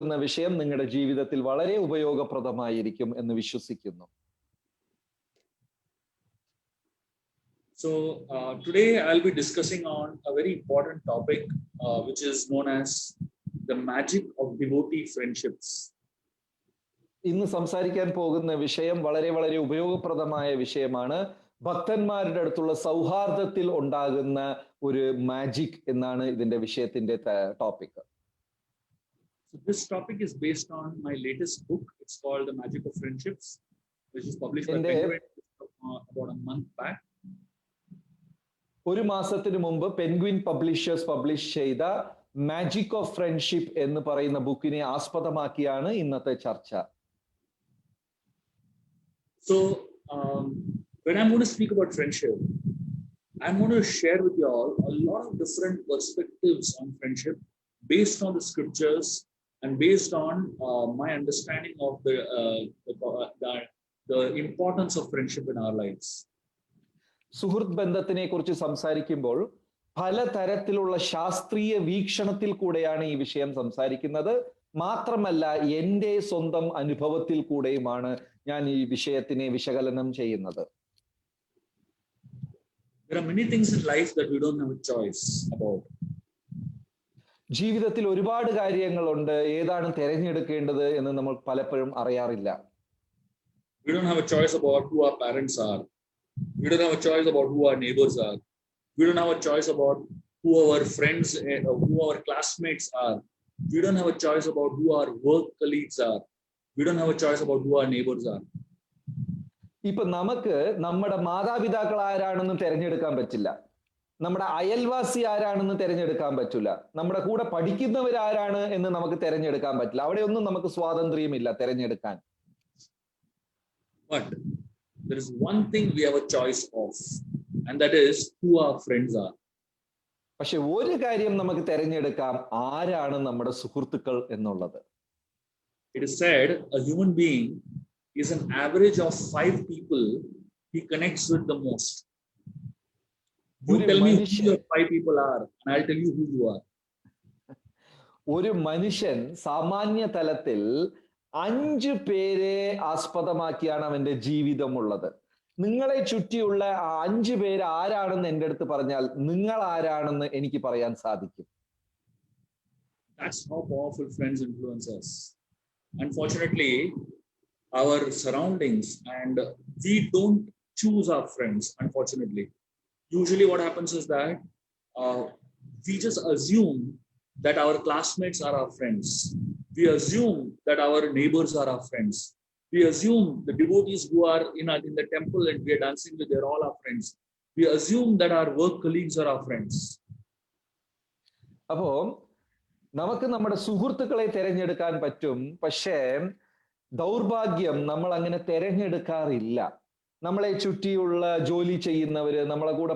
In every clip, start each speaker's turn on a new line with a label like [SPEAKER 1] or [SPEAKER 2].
[SPEAKER 1] എന്ന വിഷയം നിങ്ങളുടെ ജീവിതത്തിൽ വളരെ ഉപയോഗപ്രദമായിരിക്കും എന്ന് വിശ്വസിക്കുന്നു.
[SPEAKER 2] So today I'll be discussing on a very important topic which is known as the magic of devotee friendships.
[SPEAKER 1] ഇന്ന് സംസാരിക്കാൻ പോകുന്ന വിഷയം വളരെ വളരെ ഉപയോഗപ്രദമായ വിഷയമാണ്. ഭക്തന്മാരുടെ അടുത്തുള്ള സൗഹാർദ്ദത്തിൽ ഉണ്ടാകുന്ന ഒരു മാജിക് എന്നാണ് ഇതിന്റെ വിഷയത്തിന്റെ topic.
[SPEAKER 2] So this topic is based on my latest book. It's called The Magic of Friendships, which is published by Penguin about a month back.
[SPEAKER 1] ഒരു മാസത്തിന് മുമ്പ് പെൻഗ്വിൻ പബ്ലിഷേഴ്സ് പബ്ലിഷ് ചെയ്ത മാജിക് ഓഫ് ഫ്രണ്ട്ഷിപ്പ് എന്ന് പറയുന്ന ബുക്കിനെ ആസ്പദമാക്കിയാണ് ഇന്നത്തെ ചർച്ച.
[SPEAKER 2] So when I'm going to speak about friendship, I'm going to share with you all a lot of different perspectives on friendship based on the scriptures and based on my understanding of the importance of friendship in our lives.
[SPEAKER 1] സുഹൃത്ത് ബന്ധത്തിനെ കുറിച്ച് സംസാരിക്കുമ്പോൾ പലതരത്തിലുള്ള ശാസ്ത്രീയ വീക്ഷണത്തിൽ കൂടെയാണ് ഈ വിഷയം സംസാരിക്കുന്നത്. മാത്രമല്ല എൻ്റെ സ്വന്തം അനുഭവത്തിൽ കൂടെയുമാണ് ഞാൻ ഈ വിഷയത്തിനെ വിശകലനം ചെയ്യുന്നത്.
[SPEAKER 2] There are many things in life that we don't have a choice about.
[SPEAKER 1] ജീവിതത്തിൽ ഒരുപാട് കാര്യങ്ങളുണ്ട്, ഏതാണ് തിരഞ്ഞെടുക്കേണ്ടത് എന്ന് നമ്മൾ പലപ്പോഴും അറിയാറില്ല.
[SPEAKER 2] We don't have a choice about who our parents are. We don't have a choice about who our neighbors are. We don't have a choice about who our friends, who our classmates are. We don't have a choice about who our work colleagues are. We don't have a choice about who our neighbors are.
[SPEAKER 1] ഇപ്പൊ നമുക്ക് നമ്മുടെ മാതാപിതാക്കൾ ആരാണെന്ന് തിരഞ്ഞെടുക്കാൻ പറ്റില്ല, നമ്മുടെ അയൽവാസി ആരാണെന്ന് തിരഞ്ഞെടുക്കാൻ പറ്റില്ല, നമ്മുടെ കൂടെ പഠിക്കുന്നവരാരാണ് എന്ന് നമുക്ക് തിരഞ്ഞെടുക്കാൻ പറ്റില്ല. അവിടെയൊന്നും നമുക്ക് സ്വാതന്ത്ര്യമില്ല തിരഞ്ഞെടുക്കാൻ.
[SPEAKER 2] But there is one thing we have a choice of, and that is who our friends are.
[SPEAKER 1] പക്ഷെ ഒരു കാര്യം നമുക്ക് തിരഞ്ഞെടുക്കാം, ആരാണ് നമ്മുടെ സുഹൃത്തുക്കൾ എന്നുള്ളത്.
[SPEAKER 2] It is said a human being is an average of 5 people he connects with the most. You tell me who your 5 people are, and I'll tell you who you are.
[SPEAKER 1] ഒരു മനുഷ്യൻ സാമാന്യ തലത്തിൽ 5 പേരെ ആസ്പദമാക്കിയാണ് അവന്റെ ജീവിതമുള്ളത്. നിങ്ങളെ ചുറ്റിയുള്ള ആ 5 പേര് ആരാണെന്ന് എൻ്റെ അടുത്ത് പറഞ്ഞാൽ നിങ്ങൾ ആരാണെന്ന് എനിക്ക് പറയാൻ സാധിക്കും.
[SPEAKER 2] That's how powerful friends influence us. Unfortunately, our surroundings, and we don't choose our friends, unfortunately. Usually what happens is that we just assume that our classmates are our friends. We assume that our neighbors are our friends. We assume the devotees who are in the temple and we are dancing with, they're all our friends. We assume that our work colleagues are our friends.
[SPEAKER 1] അപ്പോ നമുക്ക് നമ്മുടെ സുഹൃത്തുക്കളെ തിരഞ്ഞെടുക്കാൻ പറ്റും, പക്ഷേ ദൗർഭാഗ്യം നമ്മൾ അങ്ങനെ തിരഞ്ഞെടുക്കാറില്ല. നമ്മളെ ചുറ്റിയുള്ള ജോലി ചെയ്യുന്നവര്, നമ്മളെ കൂടെ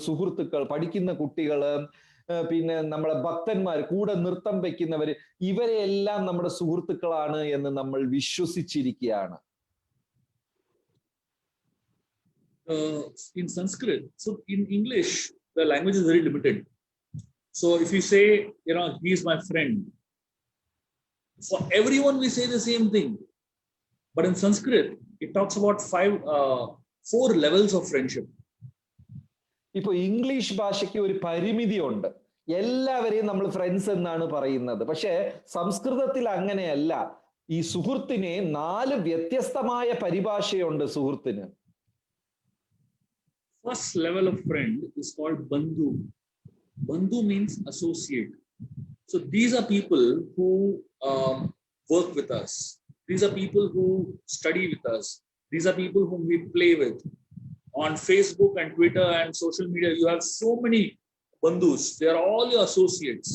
[SPEAKER 1] സുഹൃത്തുക്കൾ, പഠിക്കുന്ന കുട്ടികള്, പിന്നെ നമ്മളെ ഭക്തന്മാർ, കൂടെ നൃത്തം വെക്കുന്നവര്, ഇവരെല്ലാം നമ്മുടെ സുഹൃത്തുക്കളാണ് എന്ന് നമ്മൾ വിശ്വസിച്ചിരിക്കുകയാണ്.
[SPEAKER 2] In Sanskrit, so in English, the language is very limited. So if you say, he is my friend, for everyone we say the same thing. But in Sanskrit, it talks about 4 levels of friendship.
[SPEAKER 1] ഇപ്പൊ English ഭാഷയ്ക്ക് ഒരു പരിമിതി ഉണ്ട്. എല്ലാവരെയും നമ്മൾ friends എന്നാണ് പറയുന്നത്. പക്ഷെ സംസ്കൃതത്തിൽ അങ്ങനെയല്ല. ഈ സുഹൃത്തിനെ 4 വ്യത്യസ്തമായ പരിഭാഷയുണ്ട് സുഹൃത്തിന്.
[SPEAKER 2] First level of friend is called bandhu. Bandhu means associate. So these are people who work with us. These are people who study with us. These are people whom we play with. On Facebook and Twitter and social media, you have so many bandhus. They are all your associates,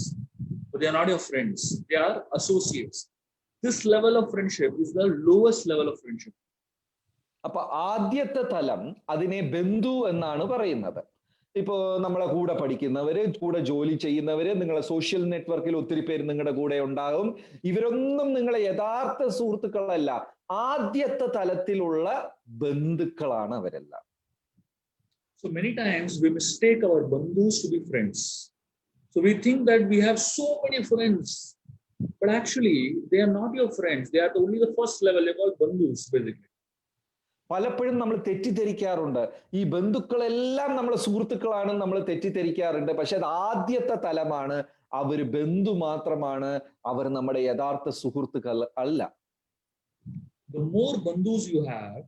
[SPEAKER 2] but they are not your friends. They are associates. This level of friendship is the lowest level of friendship.
[SPEAKER 1] അപ്പൊ ആദ്യത്തെ തലം അതിനെ ബന്ധു എന്നാണ് പറയുന്നത്. ഇപ്പോ നമ്മളെ കൂടെ പഠിക്കുന്നവര്, കൂടെ ജോലി ചെയ്യുന്നവര്, നിങ്ങളെ സോഷ്യൽ നെറ്റ്വർക്കിൽ ഒത്തിരി പേര് നിങ്ങളുടെ കൂടെ ഉണ്ടാകും. ഇവരൊന്നും നിങ്ങളെ യഥാർത്ഥ സുഹൃത്തുക്കളല്ല, ആദ്യത്തെ തലത്തിലുള്ള ബന്ധുക്കളാണ് അവരെല്ലാം.
[SPEAKER 2] So many times we mistake our bandhus to be friends. So we think that we have so many friends but actually they are not your friends. They are only the first level. They're called bandhus, basically.
[SPEAKER 1] പലപ്പോഴും നമ്മൾ തെറ്റിദ്ധരിക്കാറുണ്ട്. ഈ ബന്ധുക്കളെല്ലാം നമ്മളെ സുഹൃത്തുക്കളാണ് നമ്മൾ തെറ്റിദ്ധരിക്കാറുണ്ട്. പക്ഷെ അത് ആദ്യത്തെ തലമാണ്. അവര് ബന്ധു മാത്രമാണ്. അവർ നമ്മുടെ യഥാർത്ഥ സുഹൃത്തുക്കൾ അല്ല.
[SPEAKER 2] The more bandhus you have,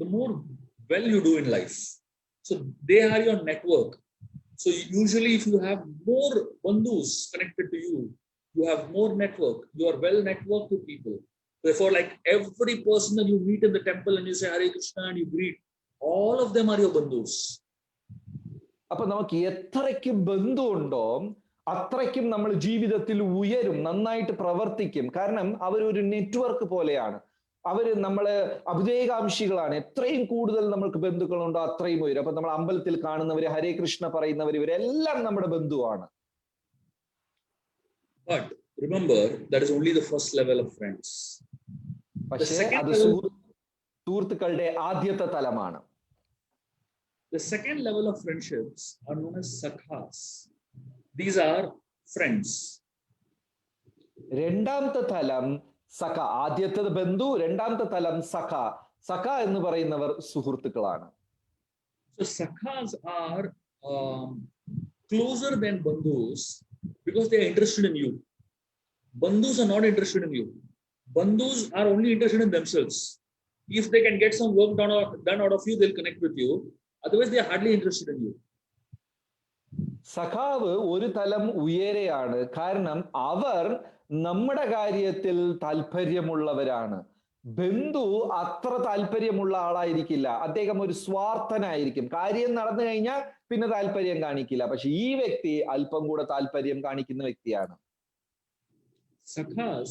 [SPEAKER 2] the more well you do in life. So they are your network. So usually if you have more bandhus connected to you, you have more network. You are well networked to people. Therefore, like every person that you meet in the temple and you say Hare Krishna and you greet, all of them are your bandhus.
[SPEAKER 1] അപ്പൊ നമുക്ക് എത്രയ്ക്കും ബന്ധുണ്ടോ അത്രയ്ക്കും നമ്മൾ ജീവിതത്തിൽ ഉയരും, നന്നായിട്ട് പ്രവർത്തിക്കും. കാരണം അവരൊരു നെറ്റ്വർക്ക് പോലെയാണ്. അവര് നമ്മള് അഭിജയകാംക്ഷികളാണ്. എത്രയും കൂടുതൽ നമ്മൾക്ക് ബന്ധുക്കളുണ്ടോ അത്രയും ഉയരും. അപ്പൊ നമ്മൾ അമ്പലത്തിൽ കാണുന്നവര്, ഹരേ കൃഷ്ണ പറയുന്നവർ, ഇവരെല്ലാം നമ്മുടെ ബന്ധുവാണ്.
[SPEAKER 2] But remember, that is only the first level of friends.
[SPEAKER 1] പക്ഷേ അത് സുഹൃത്തുക്കളുടെ ആദ്യത്തെ തലമാണ്.
[SPEAKER 2] The second level of friendships are known as sakhas. These are friends.
[SPEAKER 1] രണ്ടാമത്തെ തലം സഖ. ആദ്യത്തേത് ബന്ധു, രണ്ടാമത്തെ തലം സഖ. സഖ എന്ന് പറയുന്നവർ സുഹൃത്തുക്കളാണ്.
[SPEAKER 2] So sakhas are closer than bandhus because they are interested in you. Bandhus are not interested in you. Bandhus are only interested in themselves. If they can get some work done out of you, they'll connect with you. Otherwise, they are hardly interested in you.
[SPEAKER 1] സഖാവ് ഒരു തലം ഉയരെയാണ്. കാരണം അവർ നമ്മുടെ കാര്യത്തിൽ താല്പര്യമുള്ളവരാണ്. ബന്ധു അത്ര താല്പര്യമുള്ള ആളായിരിക്കില്ല. അദ്ദേഹം ഒരു സ്വാർത്ഥനായിരിക്കും. കാര്യം നടന്നു കഴിഞ്ഞാൽ പിന്നെ താല്പര്യം കാണിക്കില്ല. പക്ഷെ ഈ വ്യക്തി അല്പം കൂടെ താല്പര്യം കാണിക്കുന്ന വ്യക്തിയാണ്.
[SPEAKER 2] Sakhas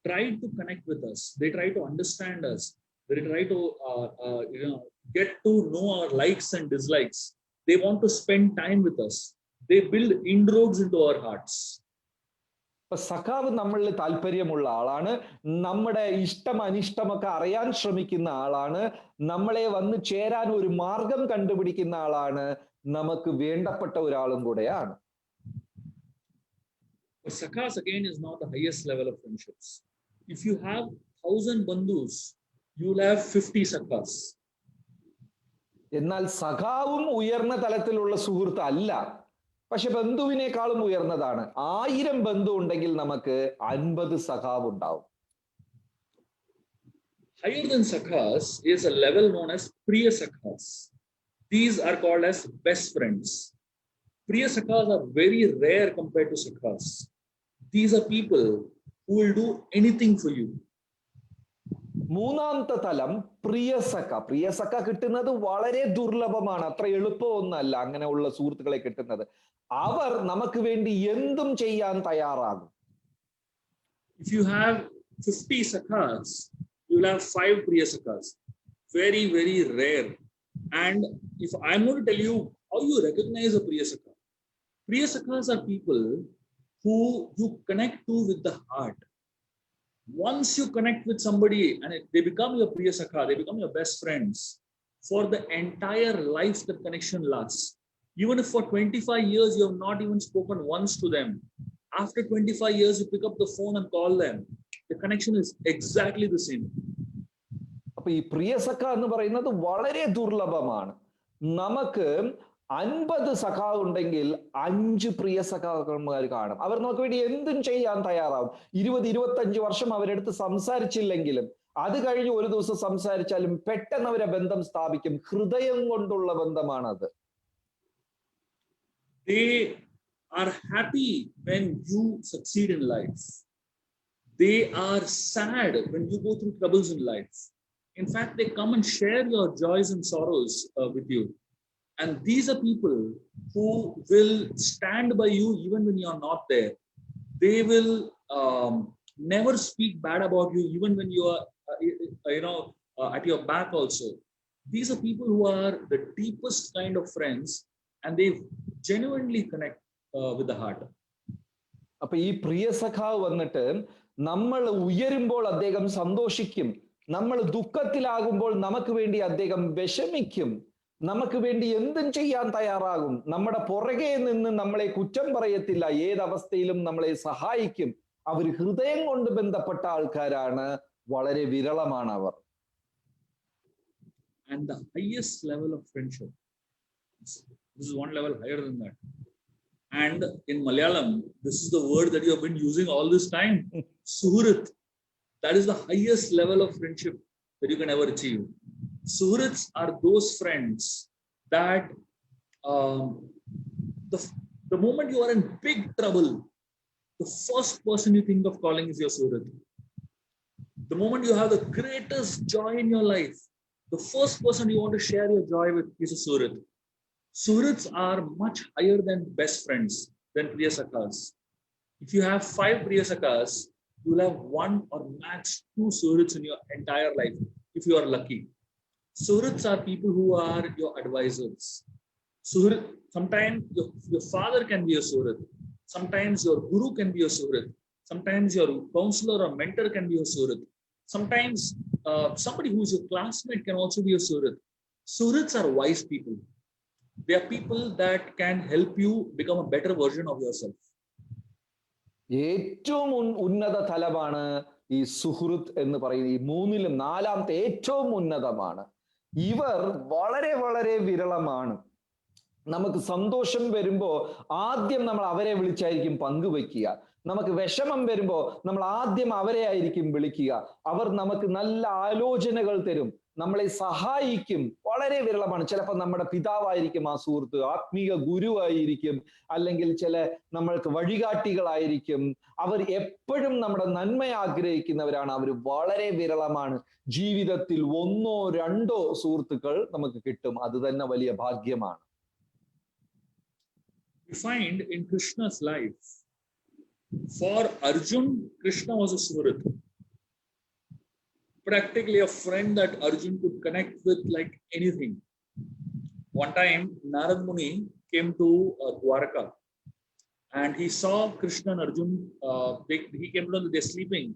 [SPEAKER 2] try to connect with us. They try to understand us. They try to get to know our likes and dislikes. They want to spend time with us. They build inroads into our hearts.
[SPEAKER 1] സഖാവ് നമ്മളിൽ താല്പര്യമുള്ള ആളാണ്. നമ്മുടെ ഇഷ്ടം അനിഷ്ടമൊക്കെ അറിയാൻ ശ്രമിക്കുന്ന ആളാണ്. നമ്മളെ വന്ന് ചേരാൻ ഒരു മാർഗം കണ്ടുപിടിക്കുന്ന ആളാണ്. നമുക്ക് വേണ്ടപ്പെട്ട ഒരാളും കൂടെയാണ്.
[SPEAKER 2] But sakhas again is not the highest level of friendships. If you have 1,000 bandhus, you will have 50 sakhas.
[SPEAKER 1] എന്നാൽ സഖാവും ഉയർന്ന തലത്തിലുള്ള സുഹൃത്ത് അല്ല. പക്ഷെ ബന്ധുവിനേക്കാളും ഉയർന്നതാണ്. 1000 ബന്ധു ഉണ്ടെങ്കിൽ നമുക്ക് 50 സഖാവ് ഉണ്ടാവും.
[SPEAKER 2] Higher than sakhas is a level known as priya sakhas. These are called as best friends. Priya sakhas are very rare compared to sakhas. These are people who will do anything for you.
[SPEAKER 1] മൂന്നാമത്തെ തലം പ്രിയസഖ. പ്രിയസഖ കിട്ടുന്നത് വളരെ ദുർലഭമാണ്. അത്ര എളുപ്പമൊന്നല്ല അങ്ങനെയുള്ള സുഹൃത്തുക്കളെ കിട്ടുന്നത്. അവർ നമുക്ക് വേണ്ടി എന്തും ചെയ്യാൻ തയ്യാറാകും.
[SPEAKER 2] If you have 50 sakhas, you will have 5 priya sakhas. Very, very rare. And if I'm going to tell you how you recognize a priya sakha, priya sakhas are people who you connect to with the heart. Once you connect with somebody and they become your priya sakha, they become your best friends, for the entire life that connection lasts. Even if for 25 years you have not even spoken once to them, after 25 years you pick up the phone and call them, the connection is exactly the same.
[SPEAKER 1] അപ്പൊ ഈ പ്രിയസഖ എന്ന് പറയുന്നത് വളരെ ദുർലഭമാണ്. നമുക്ക് 50 സഖാവ് ഉണ്ടെങ്കിൽ 5 പ്രിയ സഖാക്കന്മാർ കാണും. അവർ നമുക്ക് വേണ്ടി എന്തും ചെയ്യാൻ തയ്യാറാവും. 20-25 വർഷം അവരെടുത്ത് സംസാരിച്ചില്ലെങ്കിലും അത് കഴിഞ്ഞ് ഒരു ദിവസം സംസാരിച്ചാലും പെട്ടെന്ന് അവരെ ബന്ധം സ്ഥാപിക്കും. ഹൃദയം കൊണ്ടുള്ള ബന്ധമാണത്.
[SPEAKER 2] They are happy when you succeed in life. They are sad when you go through troubles in life. In fact, they come and share your joys and sorrows with you. And these are people who will stand by you even when you are not there. They will never speak bad about you even when you are, at your back also. These are people who are the deepest kind of friends, and they genuinely connect with the heart.
[SPEAKER 1] അപ്പൊ ഈ പ്രിയ സഖാവ് വന്നിട്ട് നമ്മൾ ഉയരുമ്പോൾ അദ്ദേഹം സന്തോഷിക്കും. നമ്മൾ ദുഃഖത്തിലാകുമ്പോൾ നമുക്ക് വേണ്ടി അദ്ദേഹം വിഷമിക്കും. നമുക്ക് വേണ്ടി എന്തും ചെയ്യാൻ തയ്യാറാകും. നമ്മുടെ പുറകെ നിന്ന് നമ്മളെ കുറ്റം പറയത്തില്ല. ഏതവസ്ഥയിലും നമ്മളെ സഹായിക്കും. അവർ ഹൃദയം കൊണ്ട് ബന്ധപ്പെട്ട ആൾക്കാരാണ്, വളരെ വിരളമാണ് അവർ.
[SPEAKER 2] And the highest level of friendship, this is one level higher than that. And in Malayalam, this is the word that you have been using all this time, suhrit. That is the highest level of friendship that you can ever achieve. Suhrits are those friends that the moment you are in big trouble, the first person you think of calling is your suhrit. The moment you have the greatest joy in your life, the first person you want to share your joy with is a suhrit. Suhrits are much higher than best friends, than Priyasakas. If you have 5 Priyasakas, you will have 1 or max 2 Suhrits in your entire life, if you are lucky. Suhrits are people who are your advisors. Sometimes your father can be a Suhrit. Sometimes your guru can be a Suhrit. Sometimes your counselor or mentor can be a Suhrit. Sometimes somebody who is your classmate can also be a Suhrit. Suhrits are wise people. They are people that can help you become a better version of yourself.
[SPEAKER 1] ഏറ്റവും ഉന്നത തലമാണ് ഈ സുഹൃത്ത് എന്ന് പറയുന്നത്. ഈ 3-ലും 4-മത്തെ ഏറ്റവും ഉന്നതമാണ്. ഇവർ വളരെ വളരെ വിരളമാണ്. നമുക്ക് സന്തോഷം വരുമ്പോ ആദ്യം നമ്മൾ അവരെ വിളിച്ചായിരിക്കും പങ്കുവെക്കുക. നമുക്ക് വിഷമം വരുമ്പോ നമ്മൾ ആദ്യം അവരെ ആയിരിക്കും വിളിക്കുക. അവർ നമുക്ക് നല്ല ആലോചനകൾ തരും, നമ്മളെ സഹായിക്കും. വളരെ വിരളമാണ്. ചിലപ്പോൾ നമ്മുടെ പിതാവായിരിക്കും ആ സുഹൃത്ത്, ആത്മീയ ഗുരുവായിരിക്കും, അല്ലെങ്കിൽ ചില നമ്മൾക്ക് വഴികാട്ടികളായിരിക്കും. അവർ എപ്പോഴും നമ്മുടെ നന്മ ആഗ്രഹിക്കുന്നവരാണ്. അവർ വളരെ വിരളമാണ്. ജീവിതത്തിൽ 1 or 2 സുഹൃത്തുക്കൾ നമുക്ക് കിട്ടും. അത് തന്നെ വലിയ ഭാഗ്യമാണ്.
[SPEAKER 2] We find in Krishna's life, for Arjun, Krishna was a suhrit. Practically a friend that Arjun could connect with like anything. One time, Narad Muni came to Dwarka and he saw Krishna and Arjun. He came down, they're sleeping,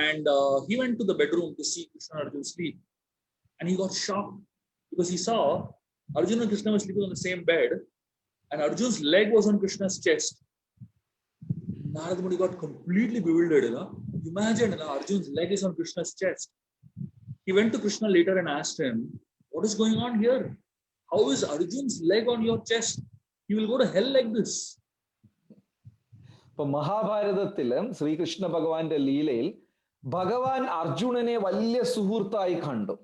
[SPEAKER 2] and he went to the bedroom to see Krishna and Arjun sleep. And he got shocked because he saw Arjun and Krishna were sleeping on the same bed, and Arjun's leg was on Krishna's chest. Narad Muni got completely bewildered. Imagine, Arjun's leg is on Krishna's chest. He went to Krishna later and asked him, what is going on here? How is Arjun's leg on your chest? He will go to hell like this.
[SPEAKER 1] ഇപ്പൊ മഹാഭാരതത്തില് ശ്രീകൃഷ്ണ ഭഗവാന്റെ ലീലയിൽ ഭഗവാൻ അർജുനനെ വലിയ സുഹൃത്തായി കണ്ടു.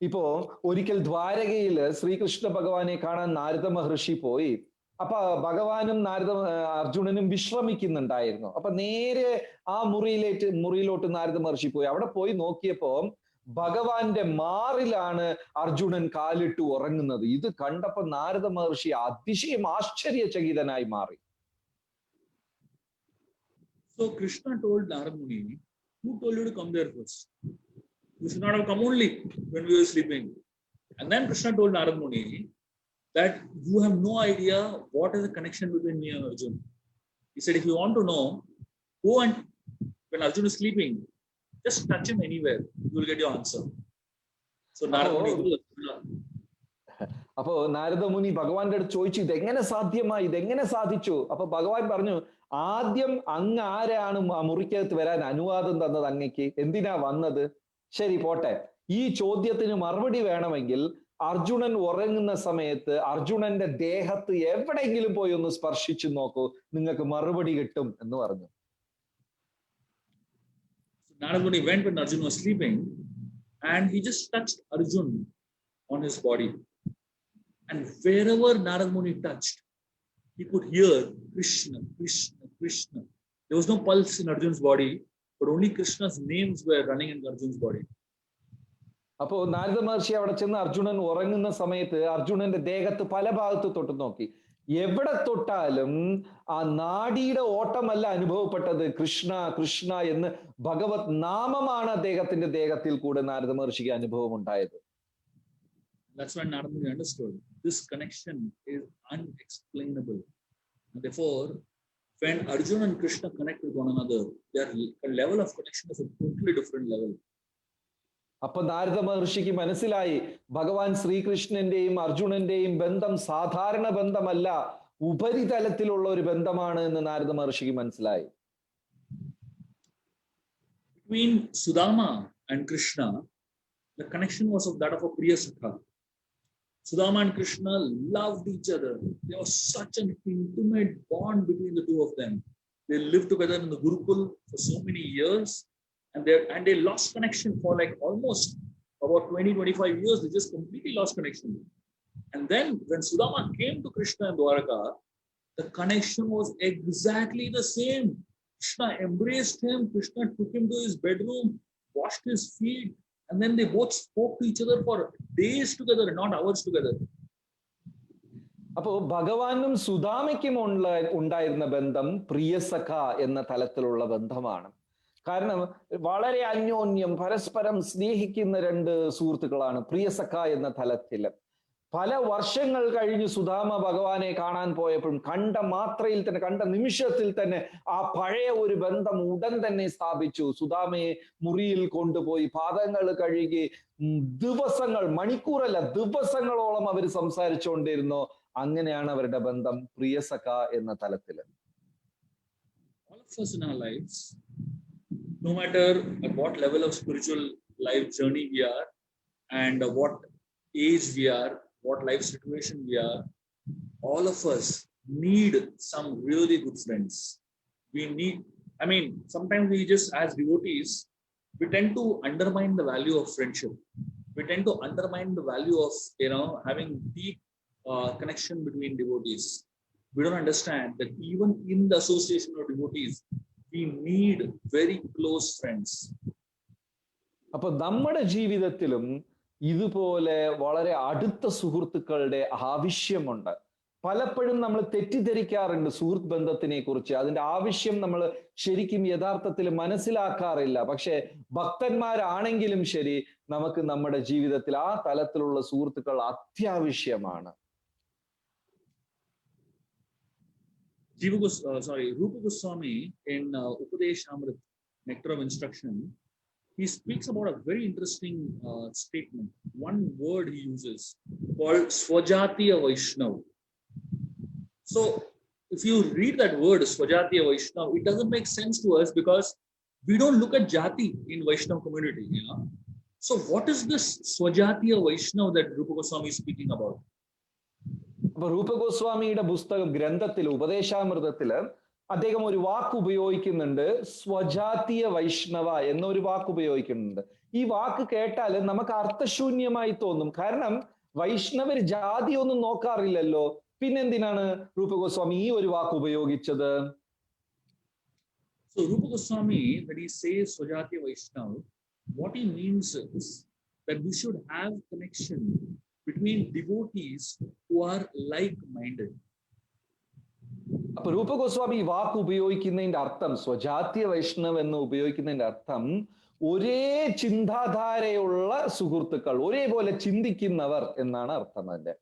[SPEAKER 1] ഇപ്പോ ഒരിക്കൽ ദ്വാരകയില് ശ്രീകൃഷ്ണ ഭഗവാനെ കാണാൻ നാരദ മഹർഷി പോയി. അപ്പൊ ഭഗവാനും അർജുനനും വിശ്രമിക്കുന്നുണ്ടായിരുന്നു. അപ്പൊ നേരെ ആ മുറിയിലോട്ട് നാരദ മഹർഷി പോയി. അവിടെ പോയി നോക്കിയപ്പോ ഭഗവാന്റെ മാറിലാണ് അർജുനൻ കാലിട്ട് ഉറങ്ങുന്നത്. ഇത് കണ്ടപ്പോ നാരദ മഹർഷി അതിശയം ആശ്ചര്യചകിതനായി മാറി.
[SPEAKER 2] So Krishna told Narad Muni, who told you to come there first? You should not have come only when we were sleeping. And then Krishna told Narad Muni that you have no idea what is the connection between me and Arjun. He said, if you want to know, go and when Arjun is sleeping, just touch him anywhere, you will get your answer. So Narad Muni.
[SPEAKER 1] അപ്പോ നാരദ മുനി ഭഗവാന്റെ അടുത്ത് ചോദിച്ചു, ഇതെങ്ങനെ സാധ്യമായി, ഇതെങ്ങനെ സാധിച്ചു? അപ്പൊ ഭഗവാൻ പറഞ്ഞു, ആദ്യം അങ്ങ് ആരാണ് ആ മുറിക്കകത്ത് വരാൻ അനുവാദം തന്നത് അങ്ങക്ക്? എന്തിനാ വന്നത്? ശരി പോട്ടെ, ഈ ചോദ്യത്തിന് മറുപടി വേണമെങ്കിൽ അർജുനൻ ഉറങ്ങുന്ന സമയത്ത് അർജുനന്റെ ദേഹത്ത് എവിടെയെങ്കിലും പോയി ഒന്ന് സ്പർശിച്ചു നോക്കൂ, നിങ്ങൾക്ക് മറുപടി കിട്ടും എന്ന് പറഞ്ഞു.
[SPEAKER 2] Narad Muni went when Arjun was sleeping and he just touched Arjun on his body. And wherever Narad Muni touched, he could hear Krishna, Krishna, Krishna. There was no pulse in Arjun's body, but only Krishna's names were running in Arjun's body.
[SPEAKER 1] അപ്പോ നാരദ മഹർഷി അവിടെ ചെന്ന് അർജുനൻ ഉറങ്ങുന്ന സമയത്ത് അർജുനന്റെ ദേഹത്ത് പല ഭാഗത്ത് തൊട്ട് നോക്കി. എവിടെ തൊട്ടാലും ആ നാഡിയുടെ ഓട്ടമല്ല അനുഭവപ്പെട്ടത്, കൃഷ്ണ കൃഷ്ണ എന്ന് ഭഗവത് നാമമാണ് അദ്ദേഹത്തിന്റെ ദേഹത്തിൽ കൂടെ നാരദ മഹർഷിക്ക് അനുഭവം ഉണ്ടായത്.
[SPEAKER 2] That's when Narad Muni understood this connection is unexplainable. And therefore, when Arjuna and Krishna connect with one another, their level of connection is a totally different level.
[SPEAKER 1] അപ്പൊ നാരദ മഹർഷിക്ക് മനസ്സിലായി, ഭഗവാൻ ശ്രീകൃഷ്ണന്റെയും അർജുനന്റെയും ബന്ധം സാധാരണ ബന്ധമല്ല, ഉപരിതലത്തിലുള്ള ഒരു ബന്ധമാണ് എന്ന് നാരദ മഹർഷിക്ക് മനസ്സിലായി.
[SPEAKER 2] between Sudama and Krishna, the connection was of that of a Priya Sakha. Sudama and Krishna loved each other. There was such an intimate bond between the two of them. They lived together in the Gurukul for so many years, and they lost connection for like almost about 20-25 years. They just completely lost connection. And then when Sudama came to Krishna in Dwaraka, the connection was exactly the same. Krishna embraced him. Krishna took him to his bedroom, washed his feet, and then they both spoke to each other for days together, not hours together.
[SPEAKER 1] അപ്പോ ഭഗവാനും സുദാമയ്ക്കും ഉണ്ടായിരുന്ന ബന്ധം പ്രിയസഖ എന്ന തലത്തിലുള്ള ബന്ധമാണ്. കാരണം വളരെ അന്യോന്യം പരസ്പരം സ്നേഹിക്കുന്ന രണ്ട് സുഹൃത്തുക്കളാണ് പ്രിയസഖ എന്ന തലത്തിൽ. പല വർഷങ്ങൾ കഴിഞ്ഞ് സുദാമ ഭഗവാനെ കാണാൻ പോയപ്പോഴും കണ്ട മാത്രയിൽ തന്നെ, കണ്ട നിമിഷത്തിൽ തന്നെ ആ പഴയ ഒരു ബന്ധം ഉടൻ തന്നെ സ്ഥാപിച്ചു. സുദാമയെ മുറിയിൽ കൊണ്ടുപോയി പാദങ്ങൾ കഴുകി ദിവസങ്ങൾ, മണിക്കൂറല്ല ദിവസങ്ങളോളം അവർ സംസാരിച്ചുകൊണ്ടിരുന്നു. അങ്ങനെയാണ് അവരുടെ ബന്ധം പ്രിയസഖ എന്ന തലത്തിൽ.
[SPEAKER 2] All of us in our lives, no matter at what level of spiritual life journey we are, and what age we are, what life situation we are, all of us need some really good friends. We need, sometimes we just, as devotees, we tend to undermine the value of friendship. We tend to undermine the value of, having deep connection between devotees. We don't understand that even in the association of devotees, we need very close friends.
[SPEAKER 1] അപ്പൊ നമ്മുടെ ജീവിതത്തിലും ഇതുപോലെ വളരെ അടുത്ത സുഹൃത്തുക്കളുടെ ആവശ്യമുണ്ട്. പലപ്പോഴും നമ്മൾ തെറ്റിദ്ധരിക്കാറുണ്ട് സുഹൃത്ത് ബന്ധത്തിനെ കുറിച്ച്. അതിന്റെ ആവശ്യം നമ്മൾ ശരിക്കും യഥാർത്ഥത്തിൽ മനസ്സിലാക്കാറില്ല. പക്ഷെ ഭക്തന്മാരാണെങ്കിലും ശരി, നമുക്ക് നമ്മുടെ ജീവിതത്തിൽ ആ തലത്തിലുള്ള സുഹൃത്തുക്കൾ അത്യാവശ്യമാണ്.
[SPEAKER 2] Rupa Goswami in Upadeshamrit, Nectar of Instruction, he speaks about a very interesting statement. One word he uses called Swajatiya Vaishnav. So if you read that word Swajatiya Vaishnav, it doesn't make sense to us because we don't look at Jati in Vaishnav community. So what is this Swajatiya Vaishnav that Rupa Goswami is speaking about?
[SPEAKER 1] അപ്പൊ രൂപഗോസ്വാമിയുടെ പുസ്തകം ഗ്രന്ഥത്തിൽ ഉപദേശാമൃതത്തില് അദ്ദേഹം ഒരു വാക്ക് ഉപയോഗിക്കുന്നുണ്ട്, സ്വജാതീയ വൈഷ്ണവ എന്നൊരു വാക്ക് ഉപയോഗിക്കുന്നുണ്ട്. ഈ വാക്ക് കേട്ടാൽ നമുക്ക് അർത്ഥശൂന്യമായി തോന്നും. കാരണം വൈഷ്ണവർ ജാതി ഒന്നും നോക്കാറില്ലല്ലോ. പിന്നെന്തിനാണ് രൂപഗോസ്വാമി ഈ ഒരു വാക്ക് ഉപയോഗിച്ചത്?
[SPEAKER 2] So Rupa Goswami, when he says Swajatiya Vaishnav, what he means is that we should have connection between devotees who are like-minded.
[SPEAKER 1] അപ്പൊ രൂപഗോസ്വാമി ഈ വാക്ക് ഉപയോഗിക്കുന്നതിന്റെ അർത്ഥം, സ്വജാതീയ വൈഷ്ണവ് എന്ന് ഉപയോഗിക്കുന്നതിന്റെ അർത്ഥം ഒരേ ചിന്താധാരയുള്ള സുഹൃത്തുക്കൾ, ഒരേപോലെ ചിന്തിക്കുന്നവർ എന്നാണ് അർത്ഥം അതിന്റെ.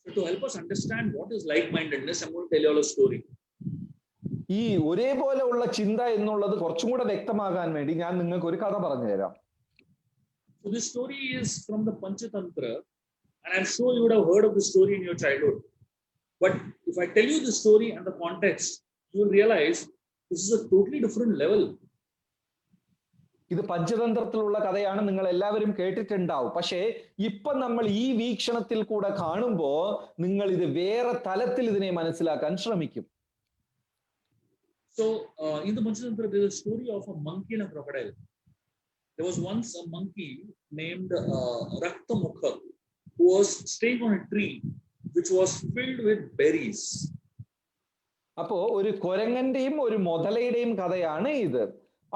[SPEAKER 2] So to help us understand what is like-mindedness, I'm going to tell you all a story.
[SPEAKER 1] ഈ ഒരേപോലെ ഉള്ള ചിന്ത എന്നുള്ളത് കുറച്ചും കൂടെ വ്യക്തമാകാൻ വേണ്ടി ഞാൻ നിങ്ങൾക്ക് ഒരു കഥ പറഞ്ഞു തരാം.
[SPEAKER 2] So this story is from the Panchatantra, and I'm sure you would have heard of this story in your childhood. But if I tell you the story and the context, you will realize this is a totally different level.
[SPEAKER 1] ഇത് പഞ്ചതന്ത്രത്തിലുള്ള കഥയാണ്, നിങ്ങൾ എല്ലാവരും കേട്ടിട്ടുണ്ടാവും. പക്ഷേ ഇപ്പൊ നമ്മൾ ഈ വീക്ഷണത്തിൽ കൂടെ കാണുമ്പോ നിങ്ങൾ ഇത് വേറെ തലത്തിൽ ഇതിനെ മനസ്സിലാക്കാൻ ശ്രമിക്കും.
[SPEAKER 2] So in the Panchatantra, there is a story of a monkey and a crocodile. There was once a monkey named Raktamukha who was staying on a tree which was filled with berries.
[SPEAKER 1] അപ്പോ ഒരു കൊരങ്ങന്റെയും ഒരു മുതലയുടെയും കഥയാണ് ഇത്.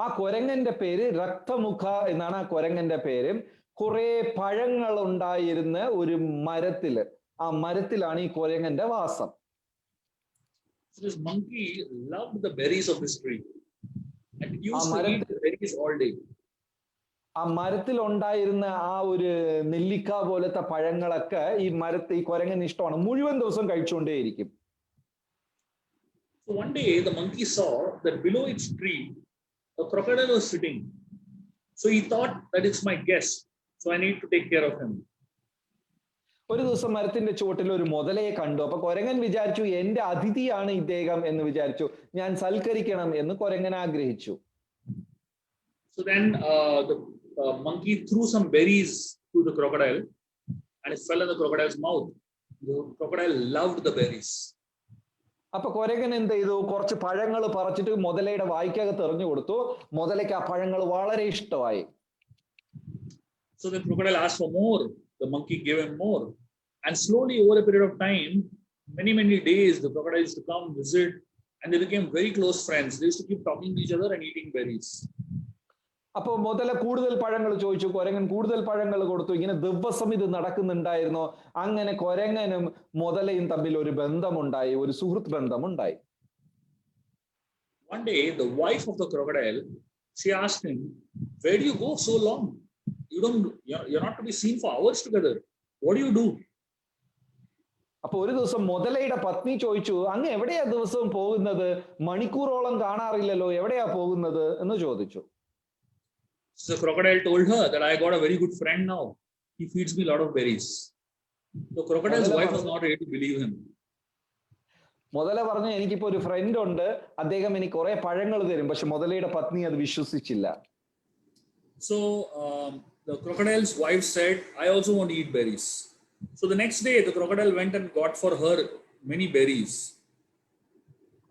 [SPEAKER 1] ആ കൊരങ്ങന്റെ പേര് രക്തമുഖ എന്നാണ്. ആ കൊരങ്ങന്റെ പേര് കുറെ പഴങ്ങൾ ഉണ്ടായിരുന്ന ഒരു മരത്തില്, ആ മരത്തിലാണ് ഈ കൊരങ്ങന്റെ വാസം.
[SPEAKER 2] So this monkey loved the berries of this tree and used to eat the berries all day.
[SPEAKER 1] ആ മരത്തിൽ ഉണ്ടായിരുന്ന ആ ഒരു നെല്ലിക്ക പോലത്തെ പഴങ്ങളൊക്കെ ഈ കൊരങ്ങന് ഇഷ്ടമാണ്. മുഴുവൻ ദിവസം കഴിച്ചുകൊണ്ടേയിരിക്കും.
[SPEAKER 2] So one day the monkey saw that below its tree a crocodile was sitting. So he thought that it's my guest, so I need to take care of him.
[SPEAKER 1] ഒരു ദിവസം മരത്തിന്റെ ചുവട്ടിൽ ഒരു മുതലയെ കണ്ടു. അപ്പൊ കൊരങ്ങൻ വിചാരിച്ചു, എന്റെ അതിഥിയാണ് ഇദ്ദേഹം എന്ന് വിചാരിച്ചു, ഞാൻ സൽക്കരിക്കണം എന്ന് കൊരങ്ങൻ ആഗ്രഹിച്ചു.
[SPEAKER 2] So then the monkey threw some berries to the crocodile and it fell in the crocodile's mouth. The crocodile loved the berries.
[SPEAKER 1] അപ്പൊ കൊരങ്ങൻ എന്ത് ചെയ്തു? കുറച്ച് പഴങ്ങൾ പറിച്ചിട്ട് മുതലയുടെ വായ്ക്കകത്ത് എറിഞ്ഞു കൊടുത്തു. മുതലയ്ക്ക് ആ പഴങ്ങൾ വളരെ ഇഷ്ടമായി.
[SPEAKER 2] So the crocodile asked for more. The monkey gave him more. And slowly over a period of time, many days, the crocodile used to come visit and they became very close friends. They used to keep talking to each other and eating berries.
[SPEAKER 1] അപ്പോൾ മുതല കൂടുതൽ പഴങ്ങൾ ചോദിച്ചു, കൊരങ്ങൻ കൂടുതൽ പഴങ്ങൾ കൊടുത്തു. ഇങ്ങനെ ദിവസം ഇത് നടക്കുന്നുണ്ടായിരുന്നു. അങ്ങനെ കൊരങ്ങനും മുതലയും തമ്മിൽ ഒരു ബന്ധമുണ്ടായി, ഒരു സുഹൃത്ത് ബന്ധമുണ്ടായി.
[SPEAKER 2] One day, the wife of the crocodile, she asked him, "Where do you go so long? You're not to be seen for hours together. What do you do?"
[SPEAKER 1] അപ്പൊ ഒരു ദിവസം മുതലയുടെ പത്നി ചോദിച്ചു, അങ്ങ് എവിടെയാ ദിവസവും പോകുന്നത്? മണിക്കൂറോളം കാണാറില്ലല്ലോ, എവിടെയാ പോകുന്നത് എന്ന് ചോദിച്ചു.
[SPEAKER 2] So the crocodile told her that I got a very good friend now. He feeds me a lot of berries. The crocodile's wife was not ready to believe him.
[SPEAKER 1] മുതല പറഞ്ഞു, എനിക്കിപ്പോ ഒരു ഫ്രണ്ട് ഉണ്ട്, അദ്ദേഹം എനിക്ക് കുറെ പഴങ്ങൾ തരും. പക്ഷെ മുതലയുടെ പത്നി അത് വിശ്വസിച്ചില്ല.
[SPEAKER 2] So the crocodile's wife said, I also want to eat berries. So the next day, the crocodile went and got for her many berries.